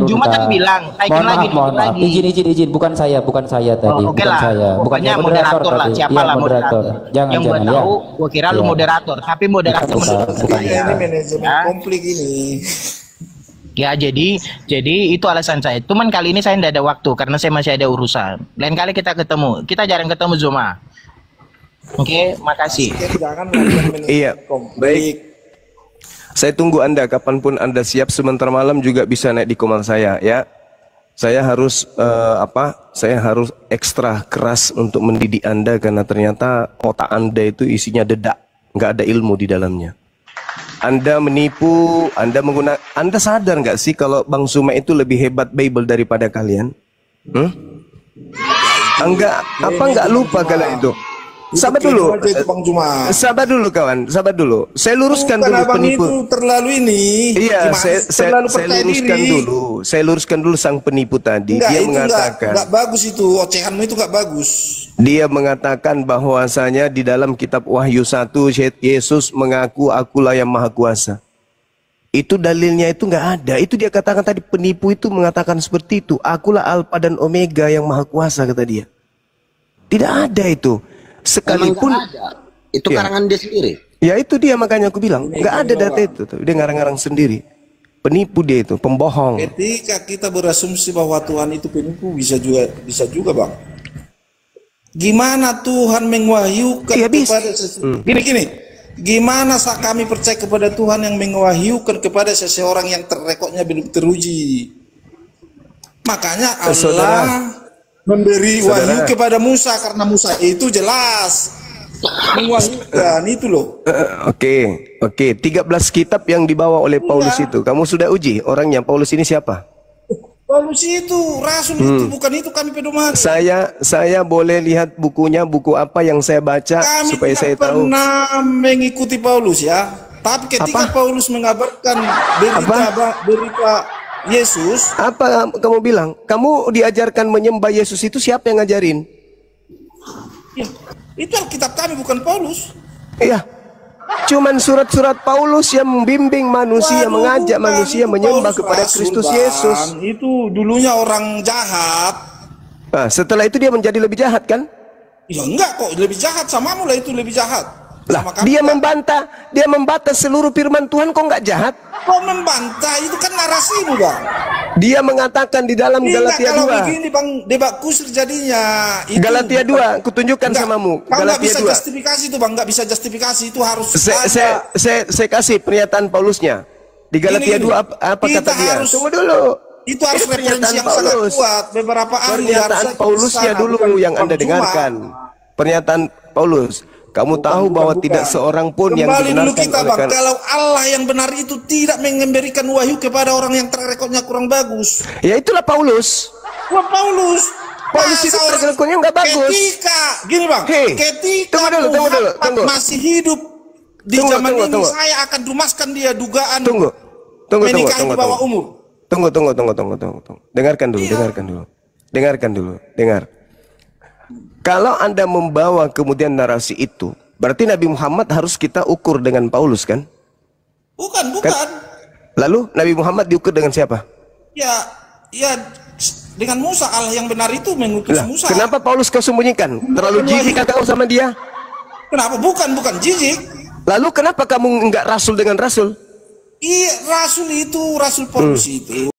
Juma kan bilang, taikin lagi. Izin, bukan saya tadi. Oke lah, pokoknya moderator lah. Siapa lah moderator? Yang gue tahu, gue kira lu moderator, tapi moderator ini manajemen konflik ini. Ya, jadi itu alasan saya. Cuman kali ini saya tidak ada waktu karena saya masih ada urusan. Lain kali kita ketemu. Kita jarang ketemu, Zuma. Oke, makasih. Iya, baik. Saya tunggu Anda kapanpun Anda siap, sebentar malam juga bisa naik di komal saya ya. Saya harus Saya harus ekstra keras untuk mendidik Anda karena ternyata otak Anda itu isinya dedak. Nggak ada ilmu di dalamnya. Anda menipu, Anda sadar nggak sih kalau Bang Zuma itu lebih hebat Bible daripada kalian? Nggak lupa kalian itu? Sabar dulu, kawan. Sabar dulu. Saya luruskan dulu penipu. Itu terlalu ini. Iya, saya luruskan dulu sang penipu tadi. Dia mengatakan nggak bagus itu, ocehanmu itu nggak bagus. Dia mengatakan bahwasanya di dalam kitab Wahyu 1 Yesus mengaku akulah yang maha kuasa. Itu dalilnya itu nggak ada. Itu dia katakan tadi, penipu itu mengatakan seperti itu. Akulah Alfa dan Omega yang maha kuasa, kata dia. Tidak ada itu. Sekalipun itu karangan dia sendiri. Ya itu dia, makanya aku bilang nggak ada data itu. Dia ngarang-ngarang sendiri. Penipu dia itu, pembohong. Ketika kita berasumsi bahwa Tuhan itu penipu, bisa juga, Bang. Gimana Tuhan mengwahyukan kepada gini. Gimana kami percaya kepada Tuhan yang mengwahyukan kepada seseorang yang rekodnya belum teruji? Makanya Allah memberi wahyu kepada Musa karena Musa itu jelas mewahyukan itu loh. Oke. 13 kitab yang dibawa oleh Paulus itu, kamu sudah uji orangnya Paulus ini siapa? Paulus itu rasul itu, bukan itu kami pedoman. Saya boleh lihat bukunya, buku apa yang saya baca supaya saya tahu. Kami pernah mengikuti Paulus ya, tapi ketika Paulus mengabarkan berita Yesus, apa kamu bilang? Kamu diajarkan menyembah Yesus itu siapa yang ngajarin? Ya, itu Alkitab kami, bukan Paulus. Iya. Cuman surat-surat Paulus yang membimbing manusia, mengajak manusia menyembah kepada Kristus Yesus. Itu dulunya orang jahat. Nah, setelah itu dia menjadi lebih jahat kan? Ya enggak kok, lebih jahat sama mula itu lebih jahat. Lah, dia membantah seluruh firman Tuhan, kok enggak jahat? Kok membantah? Itu kan narasimu, Bang. Dia mengatakan di dalam Galatia 2. Kalau begini, Bang, debat kusir jadinya. Itu Galatia 2, kutunjukkan samamu. Galatia 2. Nggak bisa 2. justifikasi itu, Bang. Nggak bisa justifikasi. Itu harus saya kasih pernyataan Paulusnya. Di Galatia 2 apa kata dia? Tunggu dulu. Itu harus referensi yang sangat kuat. Beberapa ahli pernyataan Paulusnya dulu yang Anda dengarkan. Pernyataan Paulus. Kamu tahu bahwa tidak seorang pun yang dibenarkan dulu kita, Bang. oleh Kalau Allah yang benar itu tidak memberikan wahyu kepada orang yang track recordnya kurang bagus. Ya itulah Paulus. Wah, Paulus itu track recordnya nggak bagus. Ketika, gini Bang, ketika tunggu. masih hidup di zaman ini, saya akan dumaskan dia dugaan menikahi di bawah umur. Tunggu. Dengarkan dulu. Dengar. Kalau Anda membawa kemudian narasi itu, berarti Nabi Muhammad harus kita ukur dengan Paulus, kan? Bukan. Lalu Nabi Muhammad diukur dengan siapa? Ya dengan Musa. Allah yang benar itu mengutus Musa. Kenapa Paulus kau sembunyikan? Terlalu jijik kau sama dia? Kenapa? Bukan jijik. Lalu kenapa kamu enggak rasul dengan rasul? Iya, rasul Paulus itu